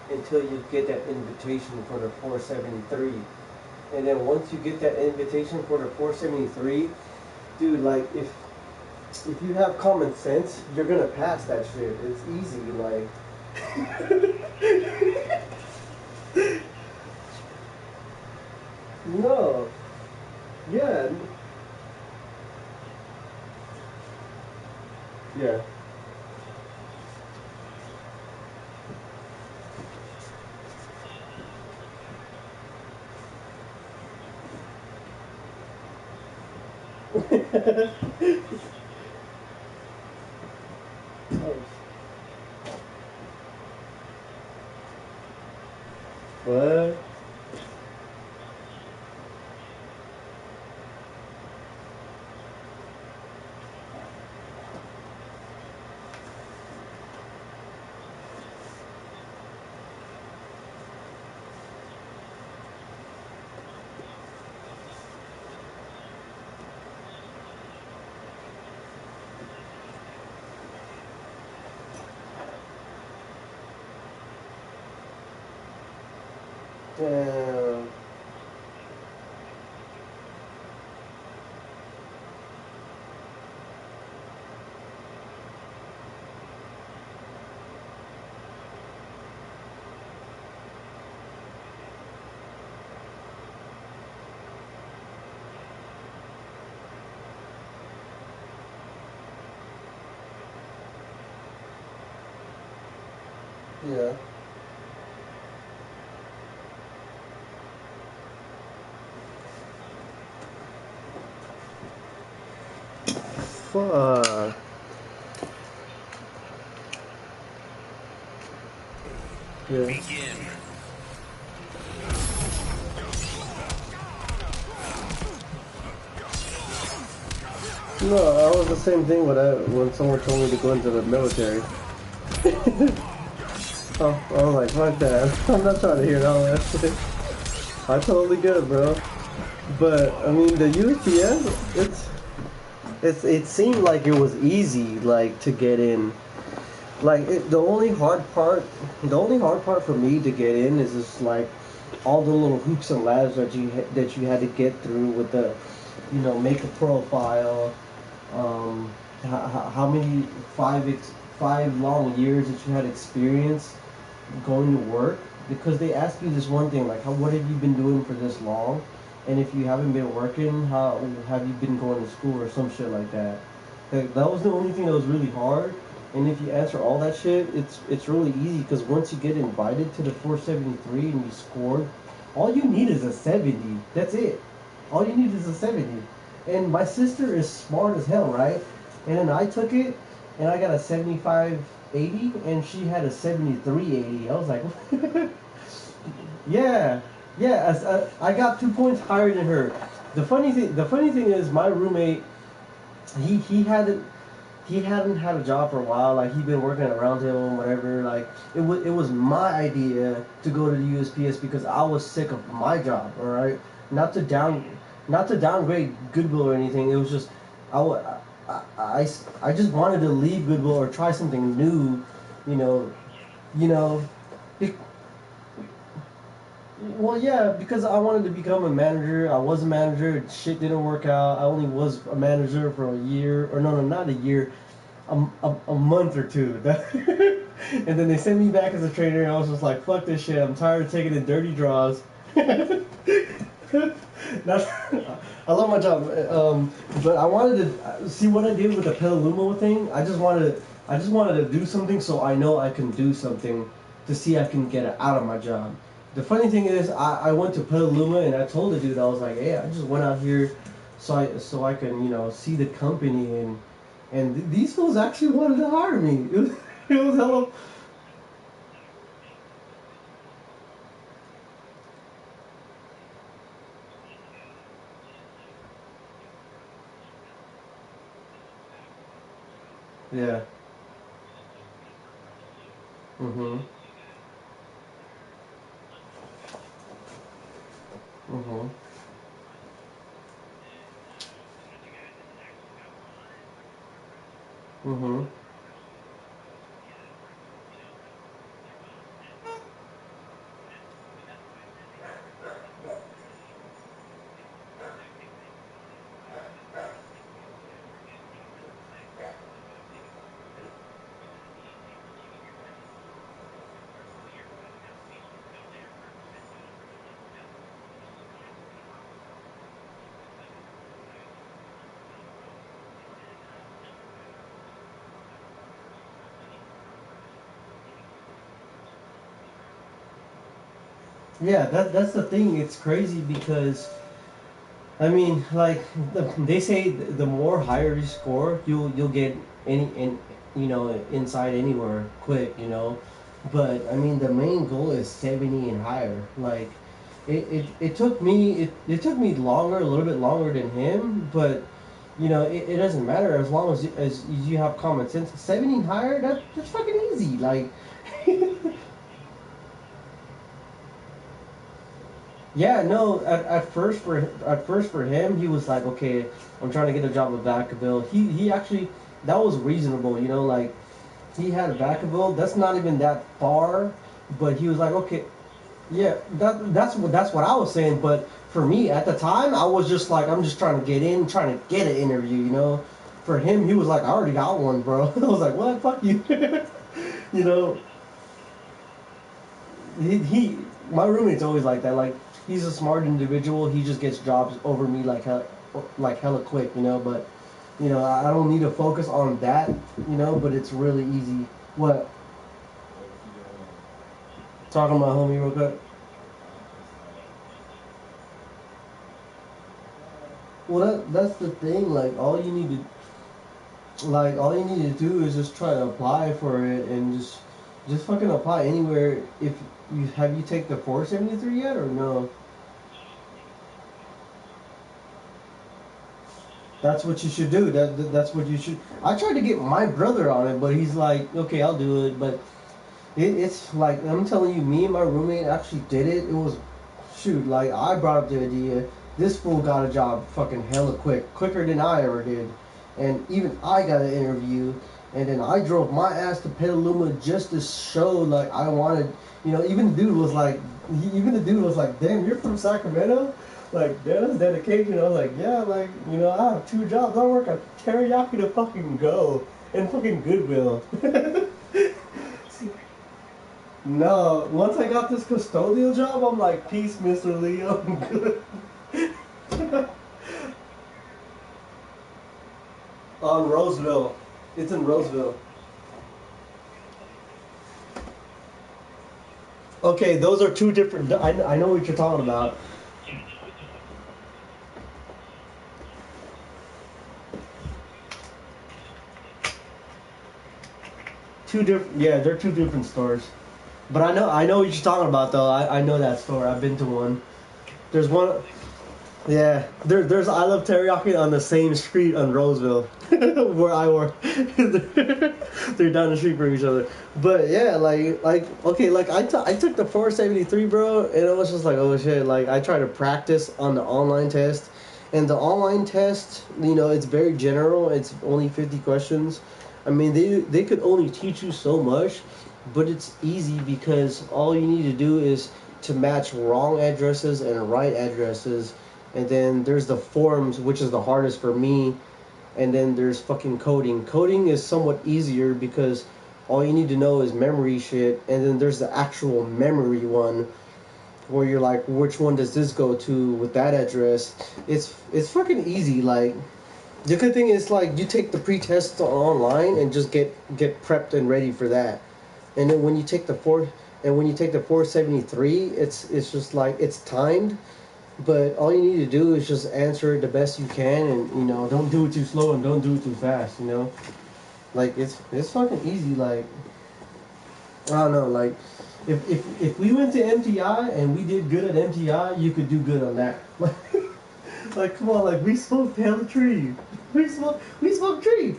Speaker 1: until you get that invitation for the 473. And then once you get that invitation for the 473, dude, like if you have common sense, you're gonna pass that shit. It's easy, like. No. Yeah. Yeah. What? Damn. Yeah. Fuck. Yeah.
Speaker 5: Begin.
Speaker 1: No, I was the same thing when someone told me to go into the military. Oh, I was like, fuck that. I'm not trying to hear all that shit. I totally get it, bro. But I mean, the USPS, it seemed like it was easy, like to get in. Like the only hard part for me to get in is just like all the little hoops and ladders that you had to get through with the, make a profile, how many 5 long years that you had experience going to work, because they ask you this one thing like, what have you been doing for this long, and if you haven't been working, how have you been going to school or some shit like that. That was the only thing that was really hard. And if you answer all that shit, it's really easy, because once you get invited to the 473 and you scored, all you need is a 70. That's it. All you need is a 70. And my sister is smart as hell, right? And then I took it, and I got a 75-80, and she had a 73-80. I was like, yeah, I got 2 points higher than her. The funny thing is, my roommate, he hadn't had a job for a while. Like, he'd been working at Round Table and whatever. Like, it was my idea to go to the USPS because I was sick of my job. All right, not to downgrade Goodwill or anything. It was just I just wanted to leave Goodwill or try something new. Well, yeah, because I wanted to become a manager. I was a manager. Shit didn't work out. I only was a manager for a year, or no, not a year, a month or two. And then they sent me back as a trainer, and I was just like, fuck this shit. I'm tired of taking in dirty draws. I love my job, but I wanted to see what I did with the Petaluma thing. I just wanted to do something so I know I can do something to see I can get it out of my job. The funny thing is, I went to Petaluma and I told the dude, I was like, hey, I just went out here so I can, you know, see the company, and these fools actually wanted to hire me. It was hella. Yeah. Mhm. Mhm. Mhm. Yeah, that's the thing. It's crazy because I mean, like they say, the more higher you score, you'll get you know, inside anywhere quick, you know. But I mean, the main goal is 70 and higher. Like, it took me it took me longer, a little bit longer than him, but you know, it doesn't matter as long as you have common sense. 70 and higher, that's fucking easy. Like. Yeah, no. At first for him, he was like, okay, I'm trying to get a job at Vacaville. He actually, that was reasonable, you know. Like, he had Vacaville. That's not even that far, but he was like, okay, yeah, that's what I was saying. But for me at the time, I was just like, I'm just trying to get in, trying to get an interview, you know. For him, he was like, I already got one, bro. I was like, what? Fuck you, you know. He my roommate's always like that. Like, he's a smart individual. He just gets jobs over me like hella quick, you know. But you know, I don't need to focus on that, you know. But it's really easy. What? Talking about homie real quick. Well, that's the thing. All you need to do is just try to apply for it and just fucking apply anywhere. If you take the 473 yet or no? That's what you should do. That's what you should. I tried to get my brother on it, but he's like, okay, I'll do it. But it's like, I'm telling you, me and my roommate actually did it. It was, shoot, like, I brought up the idea. This fool got a job fucking hella quick, quicker than I ever did, and even I got an interview. And then I drove my ass to Petaluma just to show, like, I wanted, you know. Even the dude was like, damn, you're from Sacramento. Like, that's dedication. I was like, yeah, like, you know, I have 2 jobs. I work at Teriyaki to fucking go and fucking Goodwill. No, once I got this custodial job, I'm like, peace, Mr. Leo, I'm good. On Roseville. It's in Roseville. Okay, those are two different. I know what you're talking about. Two different. Yeah, they're two different stores. But I know what you're talking about though. I know that store. I've been to one. There's one. Yeah, there's I Love Teriyaki on the same street on Roseville, where I work. They're down the street from each other. But yeah, okay, like I took the 473, bro, and it was just like, oh shit. Like, I tried to practice on the online test, and the online test, you know, it's very general. It's only 50 questions. I mean, they could only teach you so much, but it's easy because all you need to do is to match wrong addresses and right addresses. And then there's the forms, which is the hardest for me. And then there's fucking coding. Coding is somewhat easier because all you need to know is memory shit. And then there's the actual memory one, where you're like, which one does this go to with that address? It's fucking easy. Like, the good thing is, like, you take the pre-test online and just get prepped and ready for that. And then when you take the fourth, and when you take the 473, it's just like it's timed, but all you need to do is just answer it the best you can, and you know, don't do it too slow and don't do it too fast. You know, like it's fucking easy. Like I don't know, like if we went to MTI and we did good at MTI, you could do good on that. Like come on, like we smoked hell tree, we smoked tree.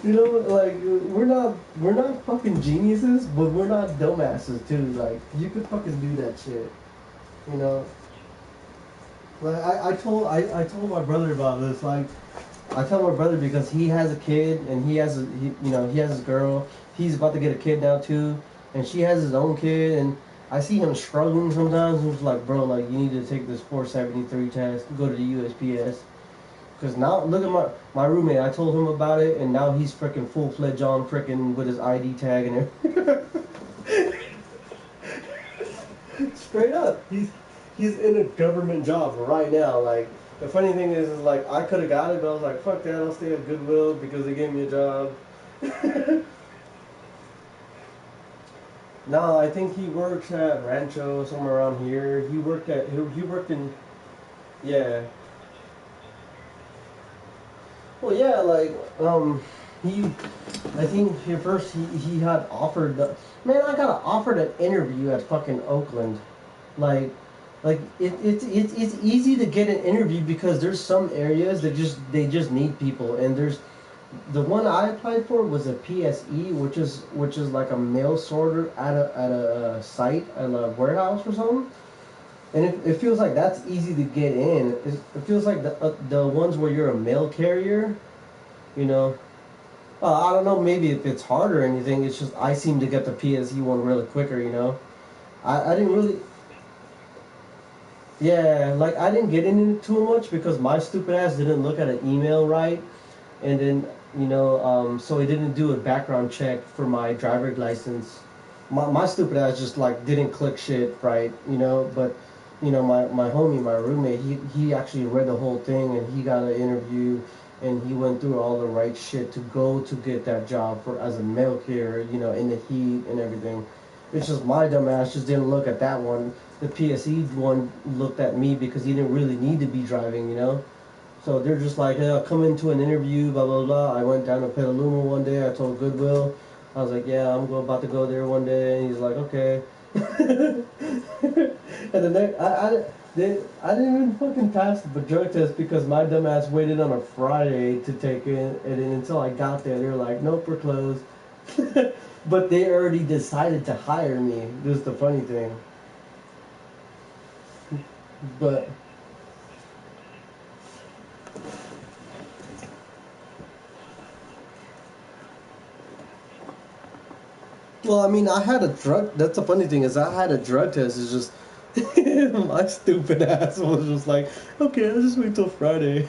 Speaker 1: You know, like we're not fucking geniuses, but we're not dumbasses too. Like you could fucking do that shit. You know, like I told my brother about this. Like I tell my brother because he has a kid and he has he has his girl. He's about to get a kid now too, and she has his own kid. And I see him struggling sometimes. And it's like, bro, like you need to take this 473 test, go to the USPS. Because now, look at my roommate. I told him about it, and now he's freaking full-fledged on freaking with his ID tag and everything. Straight up, he's in a government job right now. Like the funny thing is like I could have got it, but I was like, fuck that. I'll stay at Goodwill because they gave me a job. No, I think he works at Rancho somewhere around here. He worked in, yeah. Well, yeah, like, I think here first he had offered, man, I got offered an interview at fucking Oakland. Like it's easy to get an interview because there's some areas that they just need people, and there's, the one I applied for was a PSE, which is like a mail sorter at a site, at a warehouse or something. And it feels like that's easy to get in. It feels like the ones where you're a mail carrier, you know. I don't know, maybe if it's hard or anything, it's just I seem to get the PSE one really quicker, you know. I didn't really... Yeah, like I didn't get into it too much because my stupid ass didn't look at an email right. And then, you know, so it didn't do a background check for my driver's license. My stupid ass just like didn't click shit right, you know, but... You know, my homie, my roommate, he actually read the whole thing and he got an interview and he went through all the right shit to go to get that job for as a mail carrier, you know, in the heat and everything. It's just my dumb ass just didn't look at that one. The PSE one looked at me because he didn't really need to be driving, you know. So they're just like, hey, I'll come into an interview, blah, blah, blah. I went down to Petaluma one day. I told Goodwill. I was like, yeah, I'm about to go there one day. And he's like, okay. And the next, I didn't even fucking pass the drug test because my dumb ass waited on a Friday to take it, and then until I got there, they were like, nope, we're closed. But they already decided to hire me. This is the funny thing. But well, I mean, I had a drug. That's the funny thing is, I had a drug test. It's just my stupid ass was just like, okay, I'll just wait till Friday.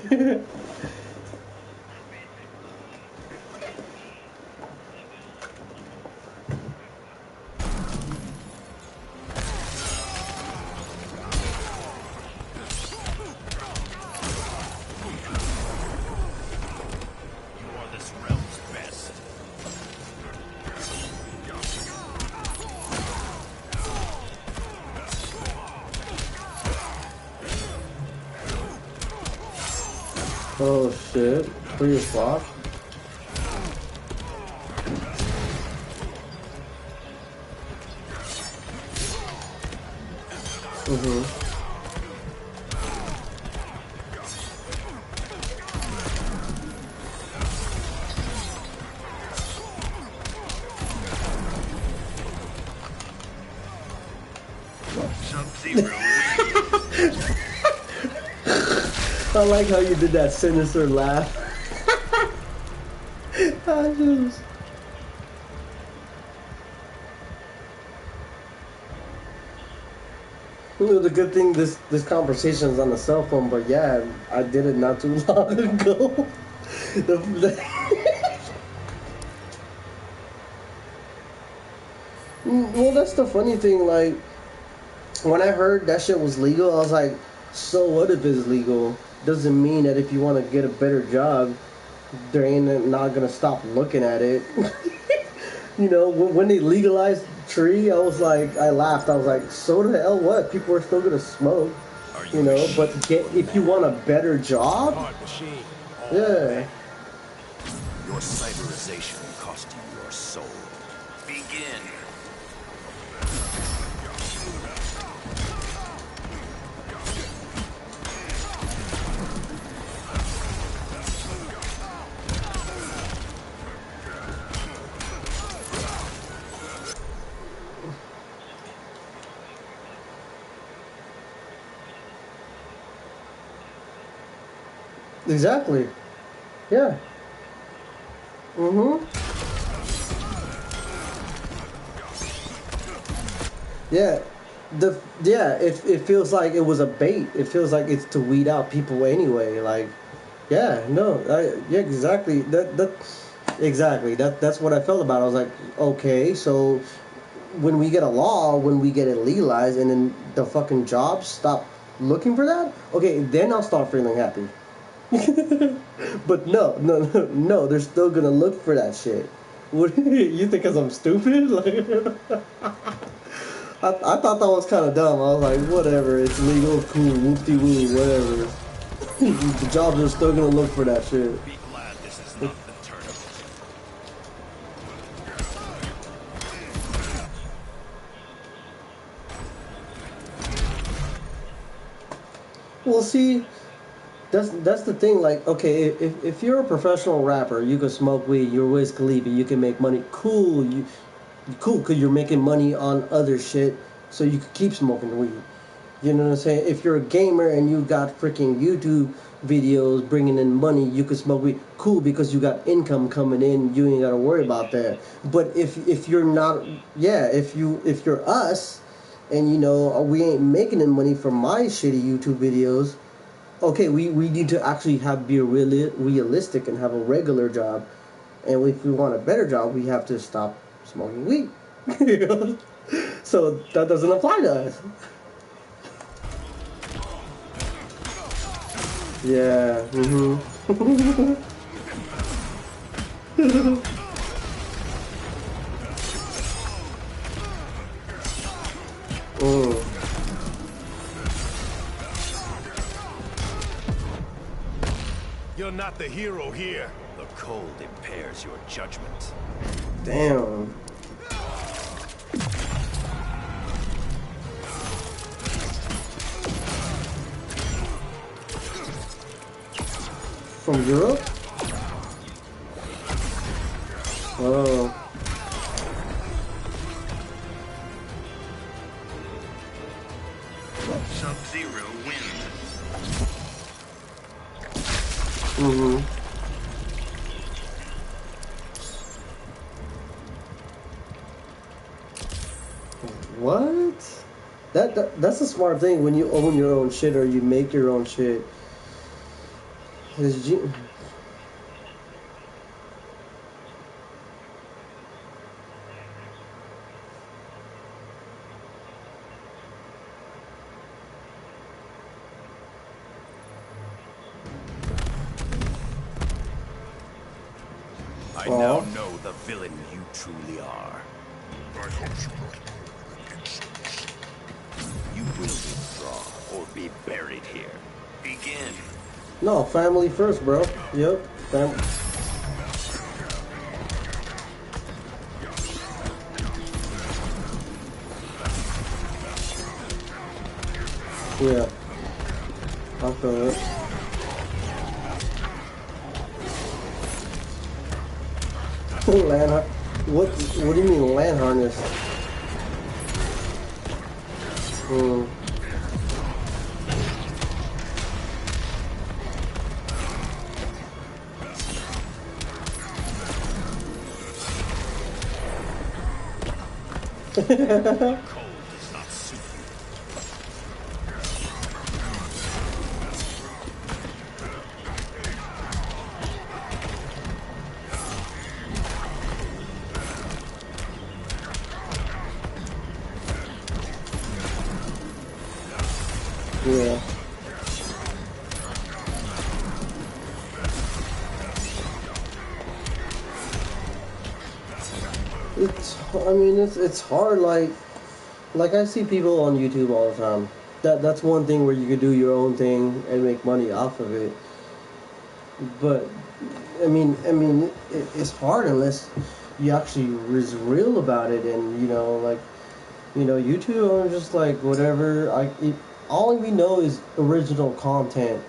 Speaker 1: Oh shit, 3 o'clock?
Speaker 5: Sub-Zero.
Speaker 1: I like how you did that sinister laugh. I just... You know, the good thing this conversation is on the cell phone, but yeah, I did it not too long ago. Well, that's the funny thing, like, when I heard that shit was legal, I was like, so what if it's legal? Doesn't mean that if you want to get a better job, they ain't not gonna stop looking at it. You know, when they legalized tree, I was like, I laughed. I was like, so the hell what? People are still gonna smoke, you know. But if you want a better job, yeah.
Speaker 6: Your cyberization cost you your soul. Begin.
Speaker 1: Exactly. Yeah. Mm-hmm. Yeah. It feels like it was a bait. It feels like it's to weed out people anyway. Like, yeah, no, yeah, exactly. Exactly. That's what I felt about it. I was like, okay, so when we get a law, when we get it legalized, and then the fucking jobs stop looking for that, okay, then I'll start feeling happy. But no, they're still gonna look for that shit. What you think? Cause I'm stupid? Like, I thought that was kind of dumb. I was like, whatever, it's legal, cool, whoop-de-woo, whatever. The jobs are still gonna look for that shit.
Speaker 6: Be glad this is not the tournament.
Speaker 1: Well, see, that's the thing. Like, okay, if you're a professional rapper, you can smoke weed. You're Wiz Khalifa. You can make money. Cool, because you're making money on other shit, so you could keep smoking weed. You know what I'm saying? If you're a gamer and you got freaking YouTube videos bringing in money, you could smoke weed. Cool, because you got income coming in. You ain't gotta worry about that. But if you're not, yeah, if you're us, and you know we ain't making any money from my shitty YouTube videos. Okay, we need to actually be realistic and have a regular job. And if we want a better job, we have to stop smoking weed. So that doesn't apply to us. Yeah. Mm-hmm.
Speaker 5: You're not the hero here.
Speaker 6: The cold impairs your judgment.
Speaker 1: Damn. From Europe? Oh.
Speaker 5: Sub-Zero wins.
Speaker 1: Mm-hmm. What? That's a smart thing when you own your own shit or you make your own shit.
Speaker 6: I now know the villain you truly are. You will withdraw or be buried here. Begin.
Speaker 1: No, family first, bro. Yep. Family. Yeah. I'll feel it. Land what do you mean land harness?
Speaker 6: Cold does not suit
Speaker 1: you. Yeah. I mean, it's hard. Like I see people on YouTube all the time. That's one thing where you could do your own thing and make money off of it. But it's hard unless you actually is real about it, and YouTube. I'm just like whatever. All we know is original content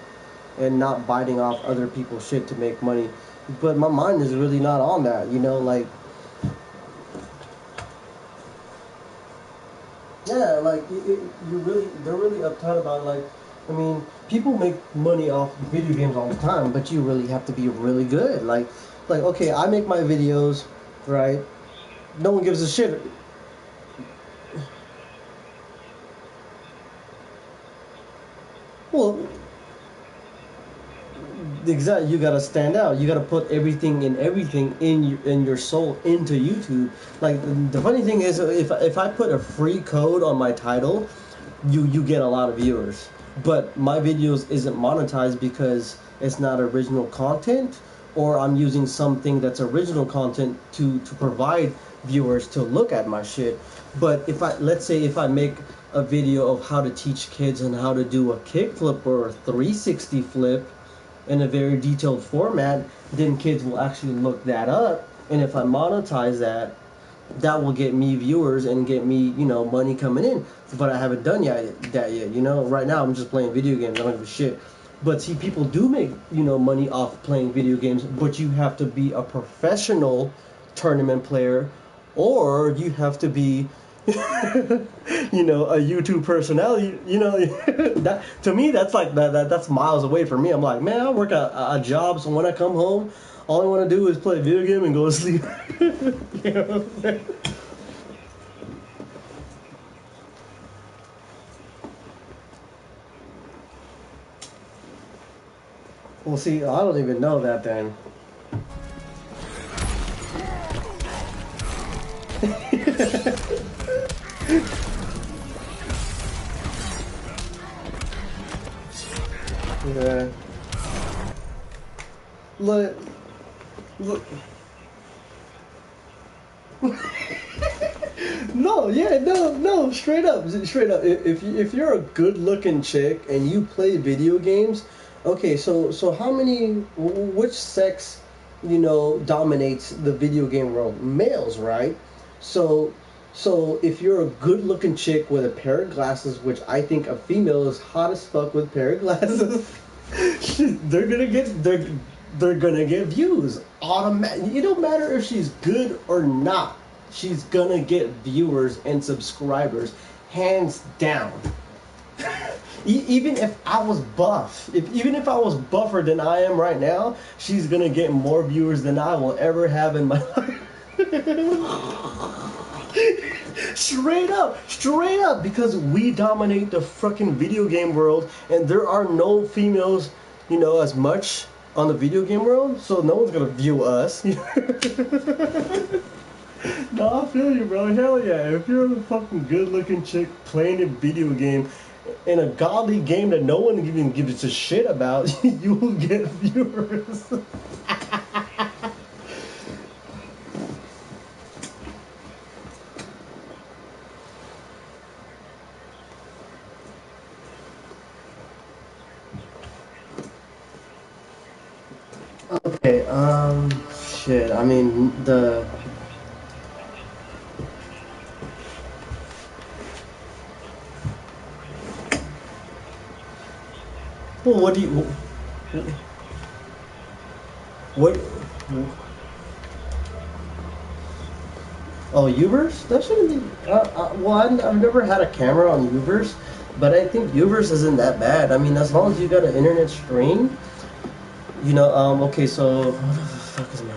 Speaker 1: and not biting off other people's shit to make money. But my mind is really not on that. Yeah, like they're really uptight about it. Like, I mean, people make money off video games all the time, but you really have to be really good. Like okay, I make my videos, right? No one gives a shit. Well, exactly. You gotta stand out. You gotta put everything in your soul into YouTube. Like the funny thing is, if I put a free code on my title, you get a lot of viewers. But my videos isn't monetized because it's not original content, or I'm using something that's original content to provide viewers to look at my shit. But let's say if I make a video of how to teach kids and how to do a kickflip or a 360 flip in a very detailed format, then kids will actually look that up. And if I monetize that, that will get me viewers and get me, money coming in. But I haven't done that yet. Right now I'm just playing video games. I don't give a shit. But see, people do make, money off playing video games, but you have to be a professional tournament player, or you have to be a YouTube personality. That to me, that's like that's miles away from me. I'm like, man, I work a job, so when I come home, all I want to do is play a video game and go to sleep. Well, see, I don't even know that then. Yeah. Look. No, straight up. If you're a good-looking chick and you play video games, okay, so which sex, dominates the video game world? Males, right? So if you're a good-looking chick with a pair of glasses, which I think a female is hot as fuck with a pair of glasses, they're gonna get views automatic. It don't matter if she's good or not. She's gonna get viewers and subscribers, hands down. Even if I was buff, even if I was buffer than I am right now, she's gonna get more viewers than I will ever have in my life. Straight up, because we dominate the fucking video game world, and there are no females, as much on the video game world, so no one's gonna view us. No, I feel you, bro. Hell yeah. If you're a fucking good-looking chick playing a video game in a godly game that no one even gives a shit about, you will get viewers. Okay, shit. I mean, well, what do you... What... Oh, Uverse? That shouldn't be... well, I've never had a camera on Uverse, but I think Uverse isn't that bad. I mean, as long as you got an internet stream... okay, so... What the fuck is my...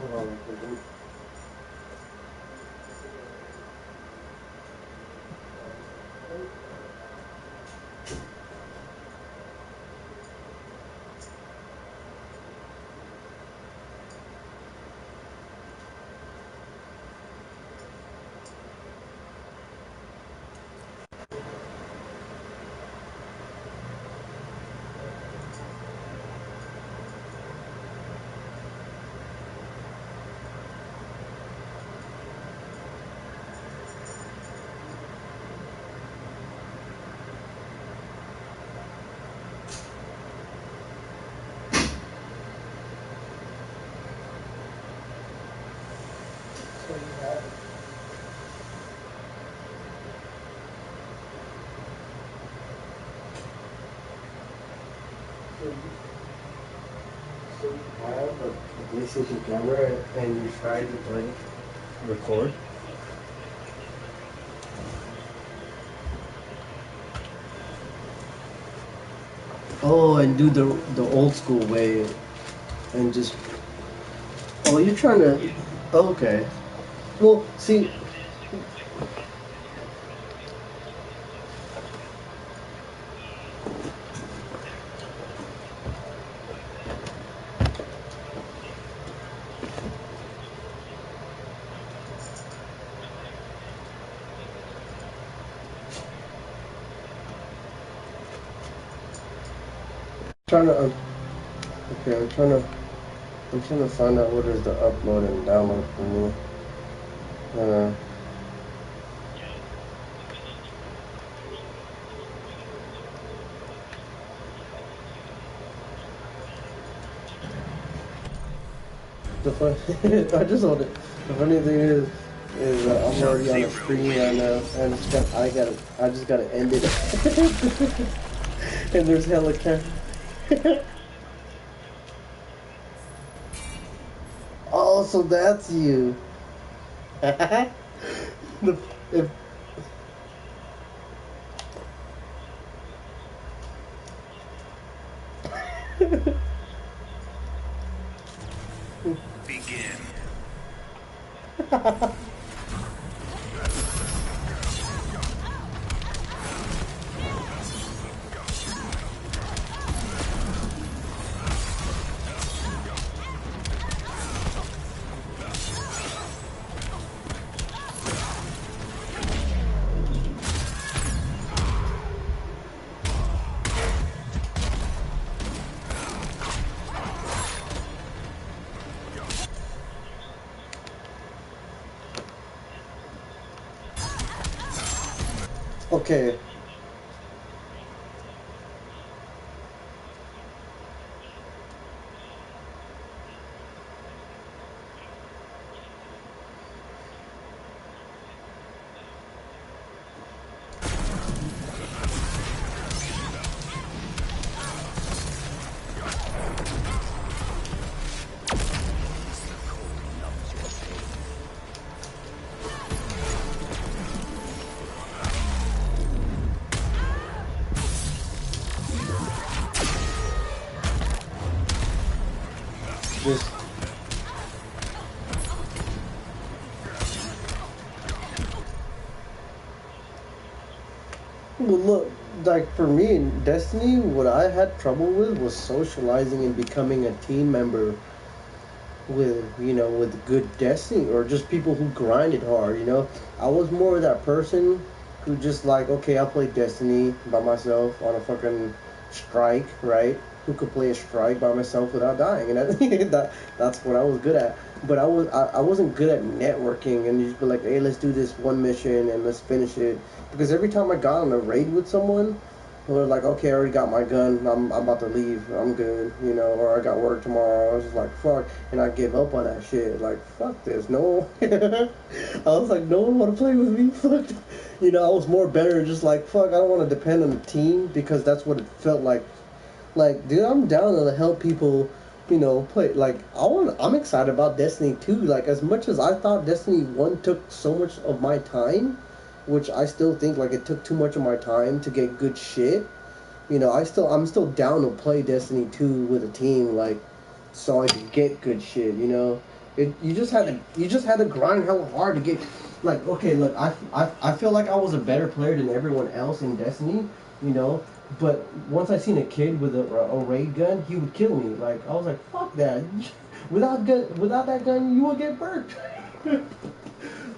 Speaker 1: Hold on a second. have a PlayStation camera and you try to play, record. Oh, and do the old school way, and just. Oh, you're trying to. Okay. Well, see. Trying to. Okay, I'm trying to find out what is the upload and download for me. The fun, I just want it. The funny thing is I'm already on a screen right now, and I just gotta end it. And there's hella cam. Oh, so that's you. If
Speaker 5: Begin.
Speaker 1: okay. Just well, look, like for me in Destiny, what I had trouble with was socializing and becoming a team member with, with good Destiny or just people who grinded hard. I was more of that person who just like, okay, I'll play Destiny by myself on a fucking strike, right? Who could play a strike by myself without dying, and that's what I was good at. But I wasn't good at networking and just be like, hey, let's do this one mission and let's finish it. Because every time I got on a raid with someone, they were like, okay, I already got my gun, I'm about to leave, I'm good, or I got work tomorrow. I was just like, fuck, and I gave up on that shit. Like, fuck this, no. I was like, no one want to play with me. Fuck. I was more better just like, fuck, I don't want to depend on the team because that's what it felt like. Like, dude, I'm down to help people, play. Like, I'm excited about Destiny 2. Like, as much as I thought Destiny 1 took so much of my time, which I still think, like, it took too much of my time to get good shit, I'm still down to play Destiny 2 with a team, like, so I could get good shit, You just had to grind hella hard to get, like, okay, look, I feel like I was a better player than everyone else in Destiny, but once I seen a kid with a raid gun, he would kill me. Like, I was like, fuck that. Without that gun, you will get burnt.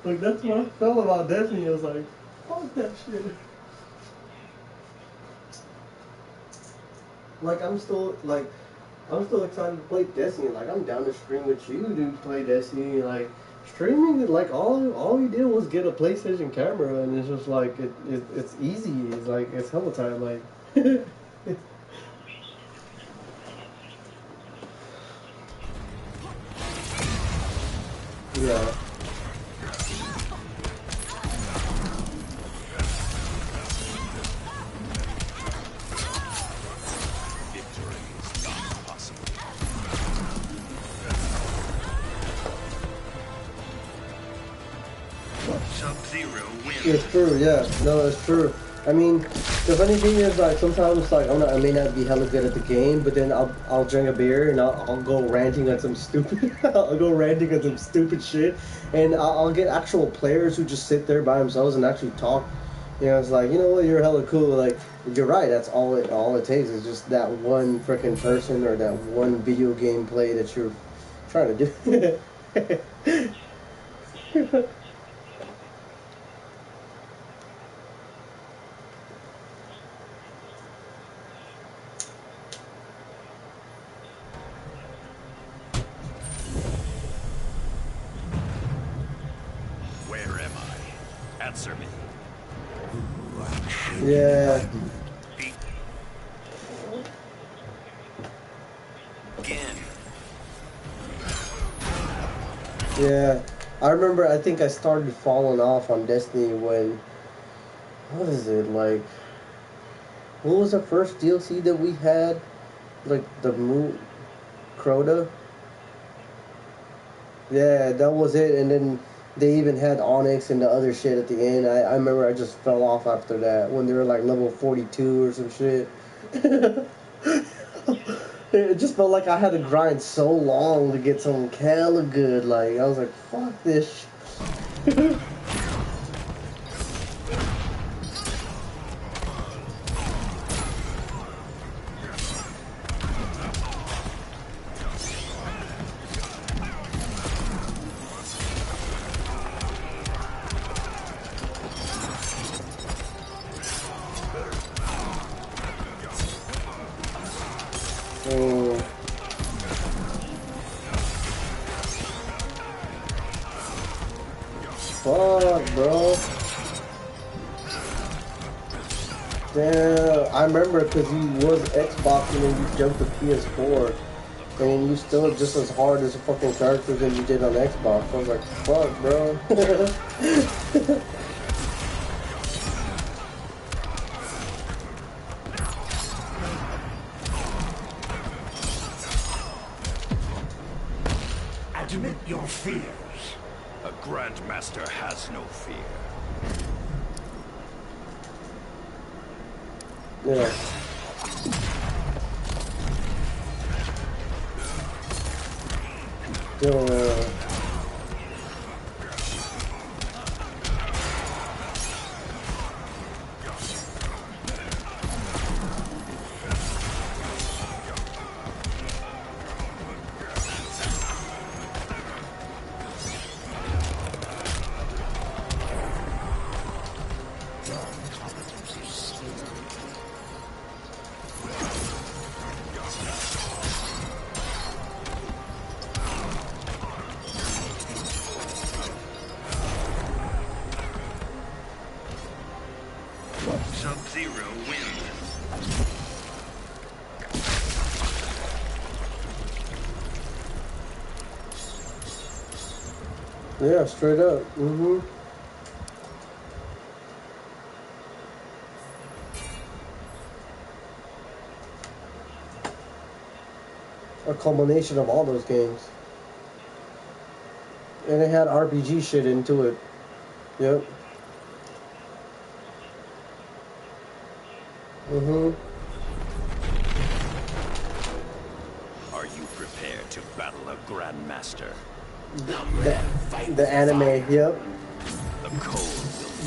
Speaker 1: Like, that's what I felt about Destiny. I was like, fuck that shit. Like, I'm still excited to play Destiny. Like, I'm down to stream with you to play Destiny. Like, streaming, like, all we did was get a PlayStation camera, and it's just like it's easy. It's like it's hella time. Like, yeah.
Speaker 5: wins.
Speaker 1: It's true, yeah. No, it's true. I mean, the funny thing is, like, sometimes, like, I may not be hella good at the game, but then I'll drink a beer and I'll go ranting on some stupid, I'll go ranting on some stupid shit, and I'll get actual players who just sit there by themselves and actually talk. You know, it's like, you know what, you're hella cool. Like, you're right. That's all it takes is just that one freaking person or that one video game play that you're trying to do.
Speaker 6: Where am I? Answer me.
Speaker 1: Yeah.
Speaker 6: Again.
Speaker 1: Yeah. I remember, I think I started falling off on Destiny when, what is it, like, what was the first DLC that we had? Like, the Moon, Crota? Yeah, that was it, and then they even had Onyx and the other shit at the end. I remember I just fell off after that, when they were like level 42 or some shit. It just felt like I had to grind so long to get something hella good, like, I was like, fuck this shit. Fuck, bro. Damn, I remember because you was Xboxing and you jumped to PS4, and you still just as hard as a fucking character than you did on Xbox. I was like, fuck, bro.
Speaker 3: Admit your fears.
Speaker 6: A Grandmaster has no fear.
Speaker 1: Yeah. Yeah.
Speaker 5: Sub-Zero wins.
Speaker 1: Yeah, straight up. Mm-hmm. A culmination of all those games. And it had RPG shit into it. Yep. Mm-hmm.
Speaker 6: Are you prepared to battle a Grandmaster?
Speaker 1: The anime, yep.
Speaker 6: The cold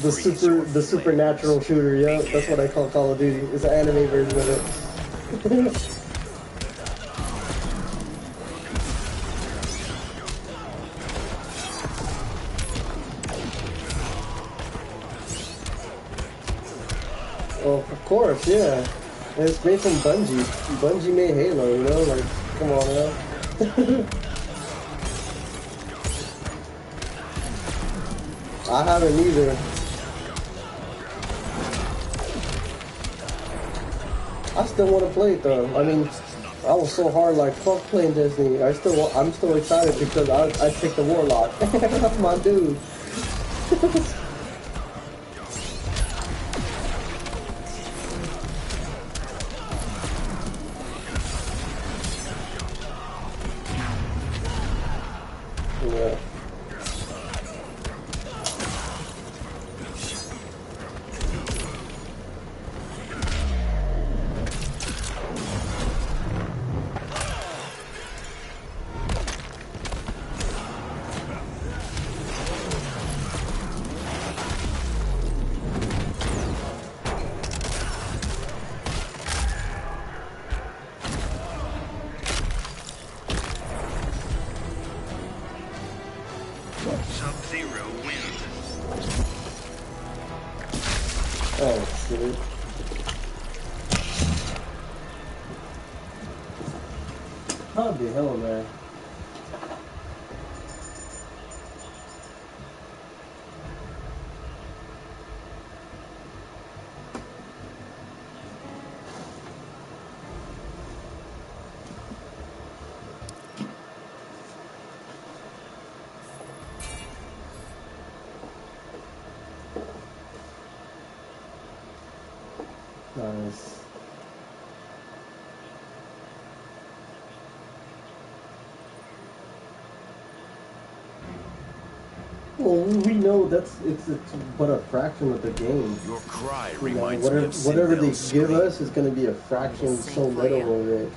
Speaker 6: will
Speaker 1: The
Speaker 6: freeze your
Speaker 1: supernatural
Speaker 6: flames.
Speaker 1: shooter, yep. That's what I call Call of Duty. It's an anime version of it. Oh, of course, yeah. And it's made from Bungie. Bungie made Halo, you know? Like, come on now. I haven't either. I still want to play it though. I mean, I was so hard, like, fuck playing Destiny. I'm still excited because I picked the Warlock. That's my dude. Yeah. Oh shit. How the hell, man? Nice. Well, we know it's but a fraction of the game.
Speaker 6: Your cry
Speaker 1: You know,
Speaker 6: reminds me of
Speaker 1: whatever they
Speaker 6: Sindel's
Speaker 1: give
Speaker 6: scream.
Speaker 1: us is going to be a fraction, so little of it.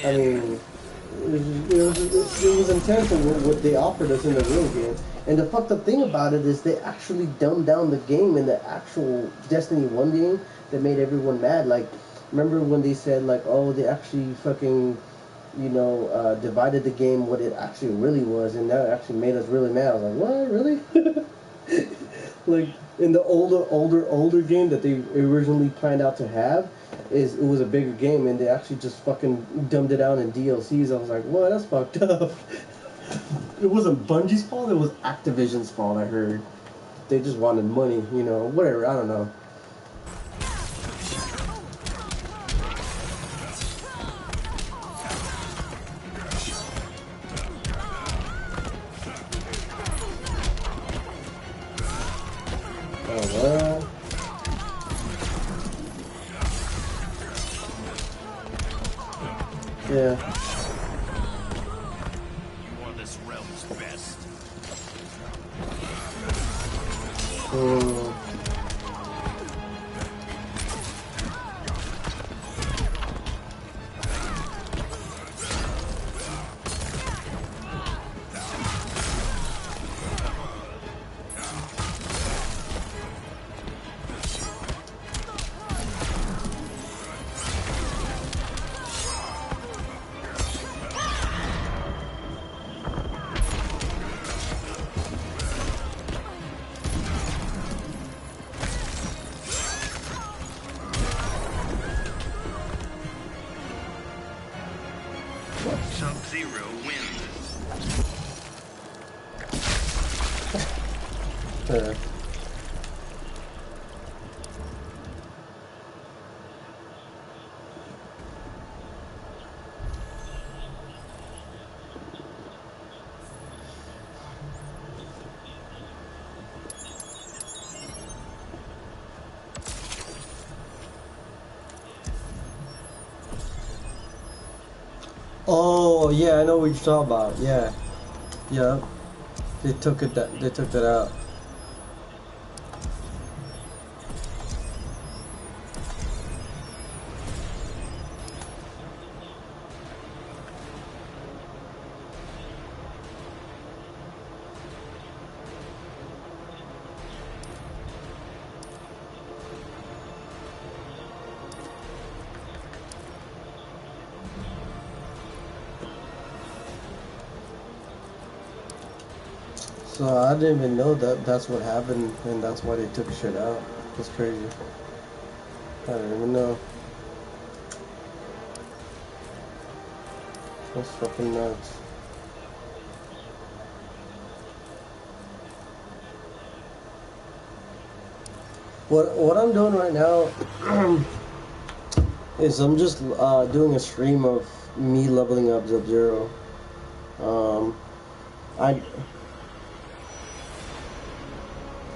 Speaker 1: I
Speaker 5: Begin.
Speaker 1: mean, it was intense what they offered us in the real game. And the fucked up thing about it is they actually dumbed down the game in the actual Destiny 1 game that made everyone mad. Like, remember when they said, like, oh, they actually fucking, divided the game what it actually really was, and that actually made us really mad. I was like, what, really? Like, in the older game that they originally planned out to have, it was a bigger game, and they actually just fucking dumbed it down in DLCs. I was like, what, that's fucked up. It wasn't Bungie's fault, it was Activision's fault, I heard. They just wanted money, whatever, I don't know. Oh, well. Yeah.
Speaker 5: You are this realm's best. Sub-Zero wins.
Speaker 1: Oh yeah, I know what you're talking about. Yeah, yeah. They took that out. So I didn't even know that's what happened, and that's why they took shit out. That's crazy. I didn't even know. That's fucking nuts. What I'm doing right now is I'm just doing a stream of me leveling up Sub-Zero.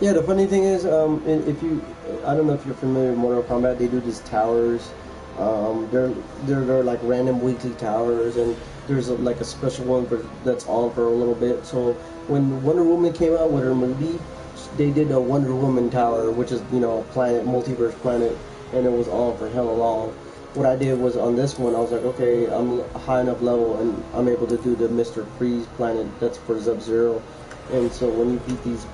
Speaker 1: Yeah, the funny thing is, if you, I don't know if you're familiar with Mortal Kombat, they do these towers. They're like random weekly towers, and there's like a special one that's on for a little bit. So when Wonder Woman came out with her movie, they did a Wonder Woman tower, which is a planet, multiverse planet, and it was on for hella long. What I did was on this one, I was like, okay, I'm a high enough level, and I'm able to do the Mr. Freeze planet that's for Sub-Zero. And so when you beat these,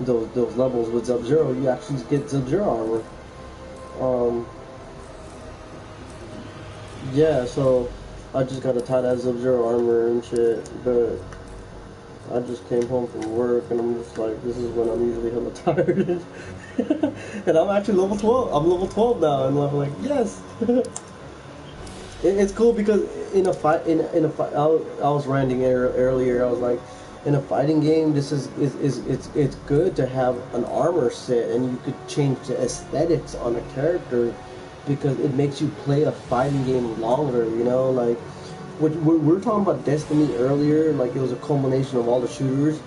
Speaker 1: those levels with Sub-Zero, you actually get Sub-Zero armor. Yeah, so I just got a tight ass Sub-Zero armor and shit, but I just came home from work and I'm just like, this is when I'm usually hella tired. And I'm actually level 12. I'm level 12 now, and I'm like, yes. It's cool because in a fight, in a fight, I was ranting earlier. I was like, in a fighting game, this is it's good to have an armor set, and you could change the aesthetics on a character because it makes you play a fighting game longer. You know, like we were talking about Destiny earlier. Like it was a culmination of all the shooters.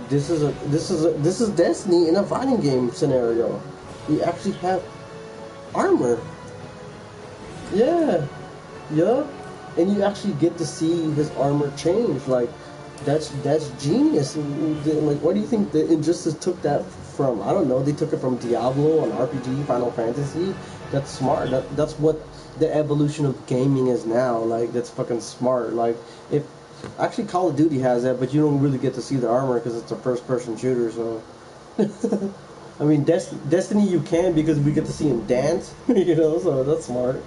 Speaker 1: This is Destiny in a fighting game scenario. You actually have armor. Yeah. Yeah, and you actually get to see his armor change. Like, that's genius. Like, where do you think the Injustice took that from? I don't know. They took it from Diablo on RPG, Final Fantasy. That's smart. That's what the evolution of gaming is now. Like, that's fucking smart. Like, if actually Call of Duty has that, but you don't really get to see the armor because it's a first-person shooter. So, I mean, Destiny you can because we get to see him dance. You know, so that's smart.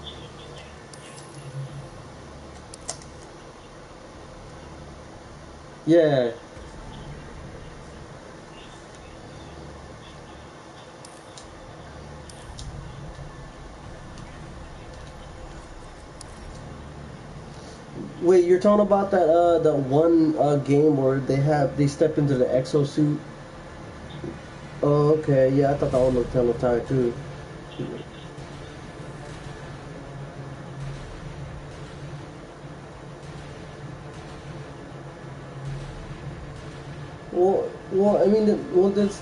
Speaker 1: Yeah. Wait, you're talking about that one game where they step into the exosuit? Oh, okay. Yeah, I thought that one looked hella tight too. Well, I mean, that's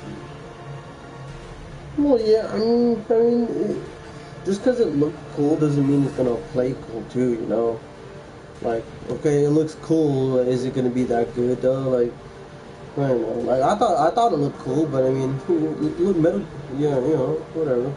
Speaker 1: well, yeah. Just because it looked cool doesn't mean it's gonna play cool too. You know, like, okay, it looks cool. Is it gonna be that good though? Like, I don't know. Like, I thought it looked cool, but I mean, it looked metal. Yeah, you know, whatever.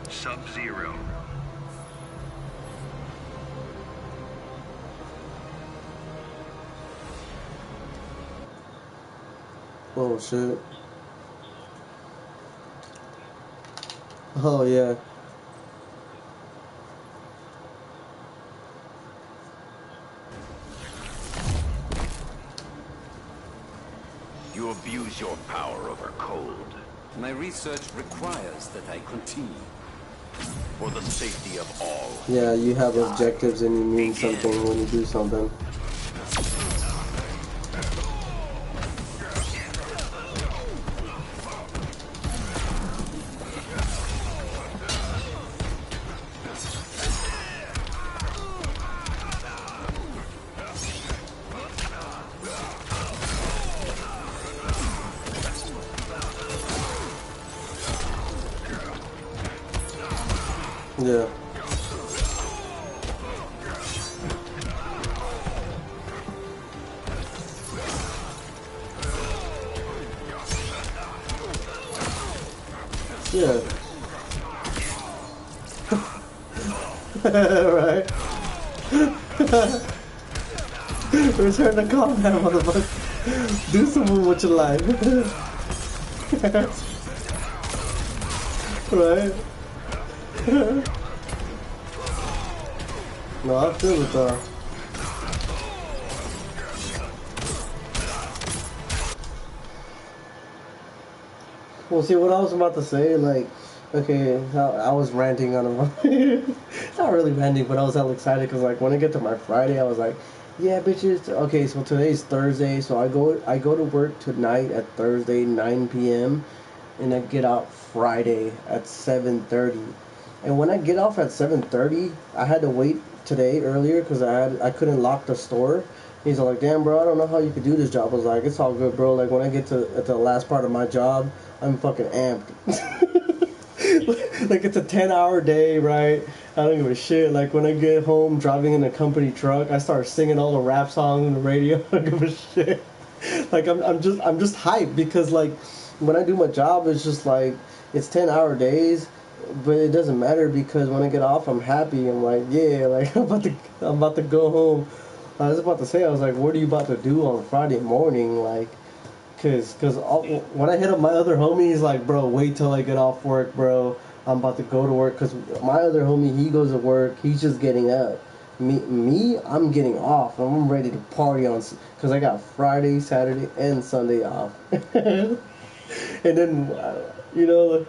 Speaker 2: Sub-Zero.
Speaker 1: Oh shit. Oh yeah.
Speaker 2: You abuse your power over cold.
Speaker 6: My research requires that I continue.
Speaker 2: For the safety of all.
Speaker 1: Yeah, you have objectives and you mean something when you do something. Yeah. Yeah. Right. Return to combat, motherfucker. Do something with your life. Right. No, I feel it though. Well, see what I was about to say, like, okay, I was ranting on him. Not really ranting, but I was hella excited because, like, when I get to my Friday, I was like, yeah, bitches. Okay, so today's Thursday, so I go to work tonight at Thursday 9 p.m. and I get out Friday at 7:30. And when I get off at 7:30, I had to wait today earlier because I couldn't lock the store. He's like, damn, bro, I don't know how you could do this job. I was like, it's all good, bro. Like, when I get to the last part of my job, I'm fucking amped. Like, it's a 10-hour day, right? I don't give a shit. Like, when I get home driving in a company truck, I start singing all the rap songs on the radio. I don't give a shit. Like, I'm just hyped because, like, when I do my job, it's just like, it's 10-hour days. but it doesn't matter because when I get off, I'm happy. I'm like, yeah, like I'm about to go home. I was about to say, I was like, what are you about to do on Friday morning? Like, when I hit up my other homie, he's like, bro, wait till I get off work, bro. I'm about to go to work. Cause my other homie, he goes to work. He's just getting up. Me, I'm getting off. I'm ready to party on, cause I got Friday, Saturday, and Sunday off. And then, you know,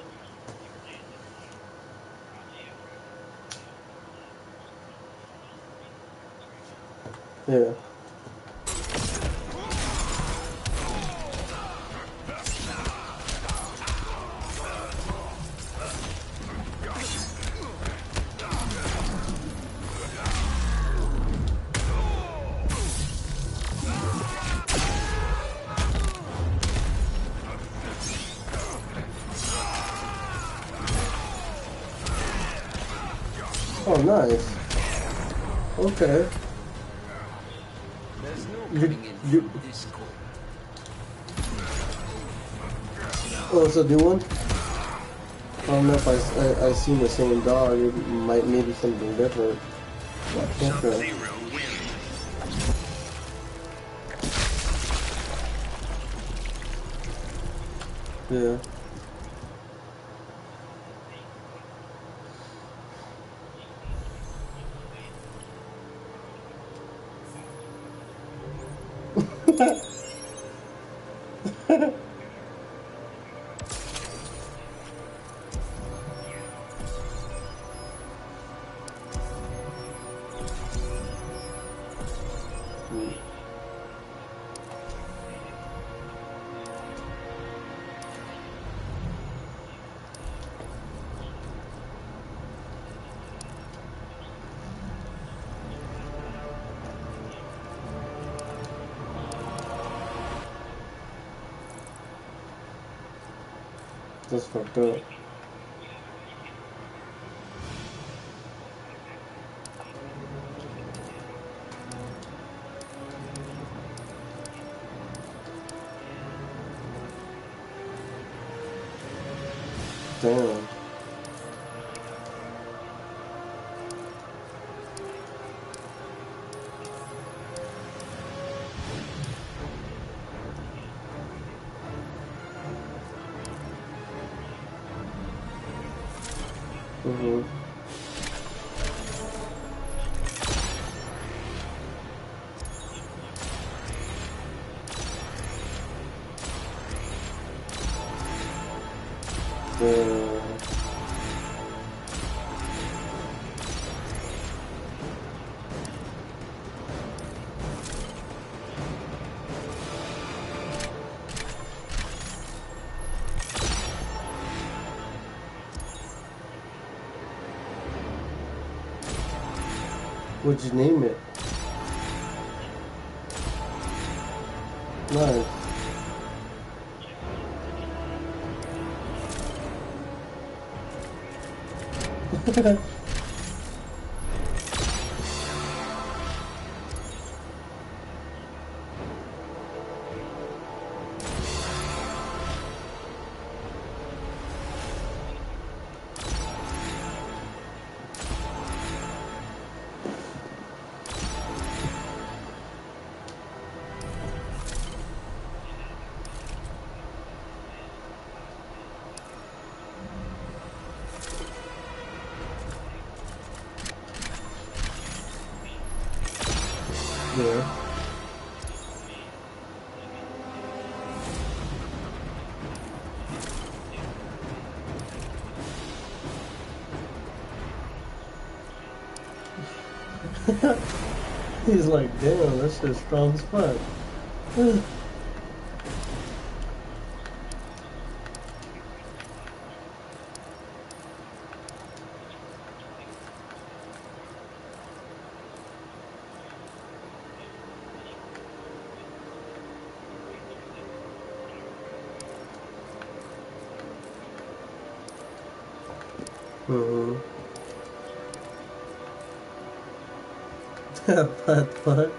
Speaker 1: yeah. Oh, nice. Okay.
Speaker 6: There's no
Speaker 1: You,
Speaker 6: coming in
Speaker 1: you,
Speaker 6: from this court.
Speaker 1: oh, it's a new one? I don't know if I seen the same dog. It might maybe something different. Okay.
Speaker 5: Sub-Zero wins.
Speaker 1: Yeah. That's fucked up. Damn. Mm-hmm. Yeah. What'd you name it? Nice. Yeah. He's like, damn, that shit's strong as fuck. Mm-hmm. Butt fuck.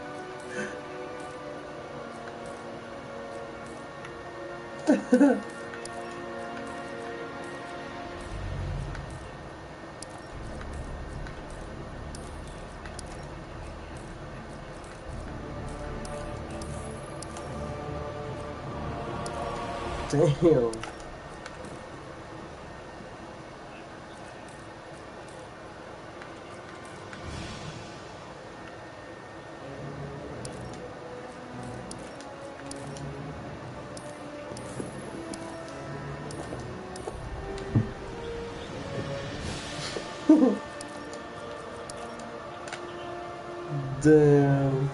Speaker 1: Damn. Damn.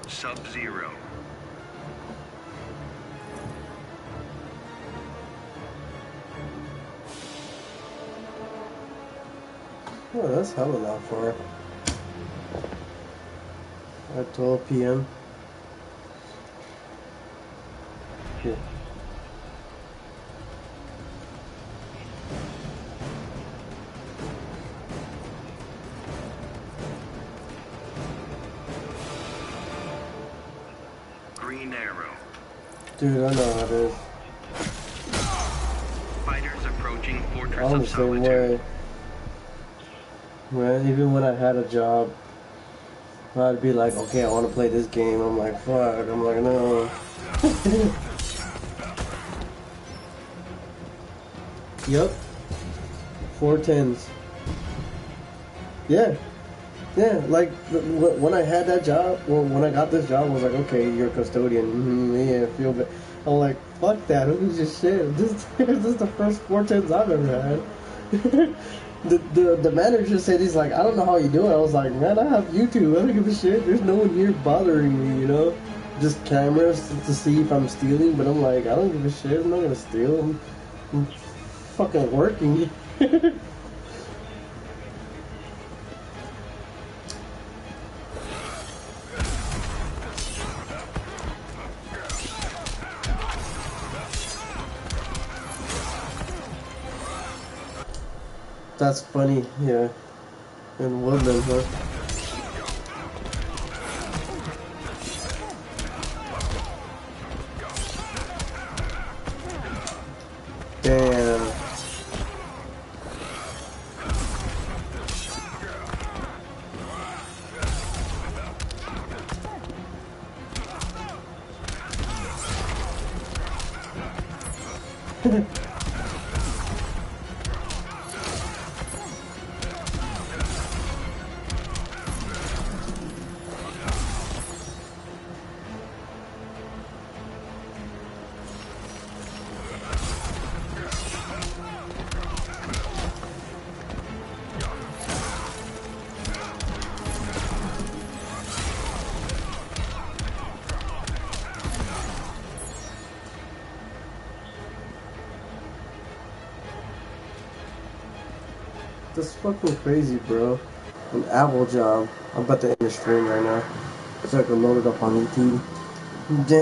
Speaker 2: Sub-Zero.
Speaker 1: Oh, that's hella not far. At 12 p.m. Yeah.
Speaker 2: Green Arrow.
Speaker 1: Dude, I know how it is.
Speaker 2: Fighters approaching Fortress
Speaker 1: I'm
Speaker 2: of
Speaker 1: the same
Speaker 2: Solitude.
Speaker 1: way. Man, even when I had a job, I'd be like, okay, I want to play this game. I'm like, fuck. I'm like, no. Yep. 410s. Yeah. Yeah, like, when I had that job, well, when I got this job, I was like, okay, you're a custodian. Yeah, feel bad. I'm like, fuck that. Who gives a shit? This is the first 410s I've ever had. The manager said, he's like, I don't know how you do it. I was like, man, I have YouTube. I don't give a shit. There's no one here bothering me, you know? Just cameras to see if I'm stealing, but I'm like, I don't give a shit. I'm not gonna steal. I'm fucking working. That's funny, yeah. In Woodland, huh? Damn. That's fucking crazy, bro. An Apple job. I'm about to end the stream right now, so I can load it up on YouTube. Damn.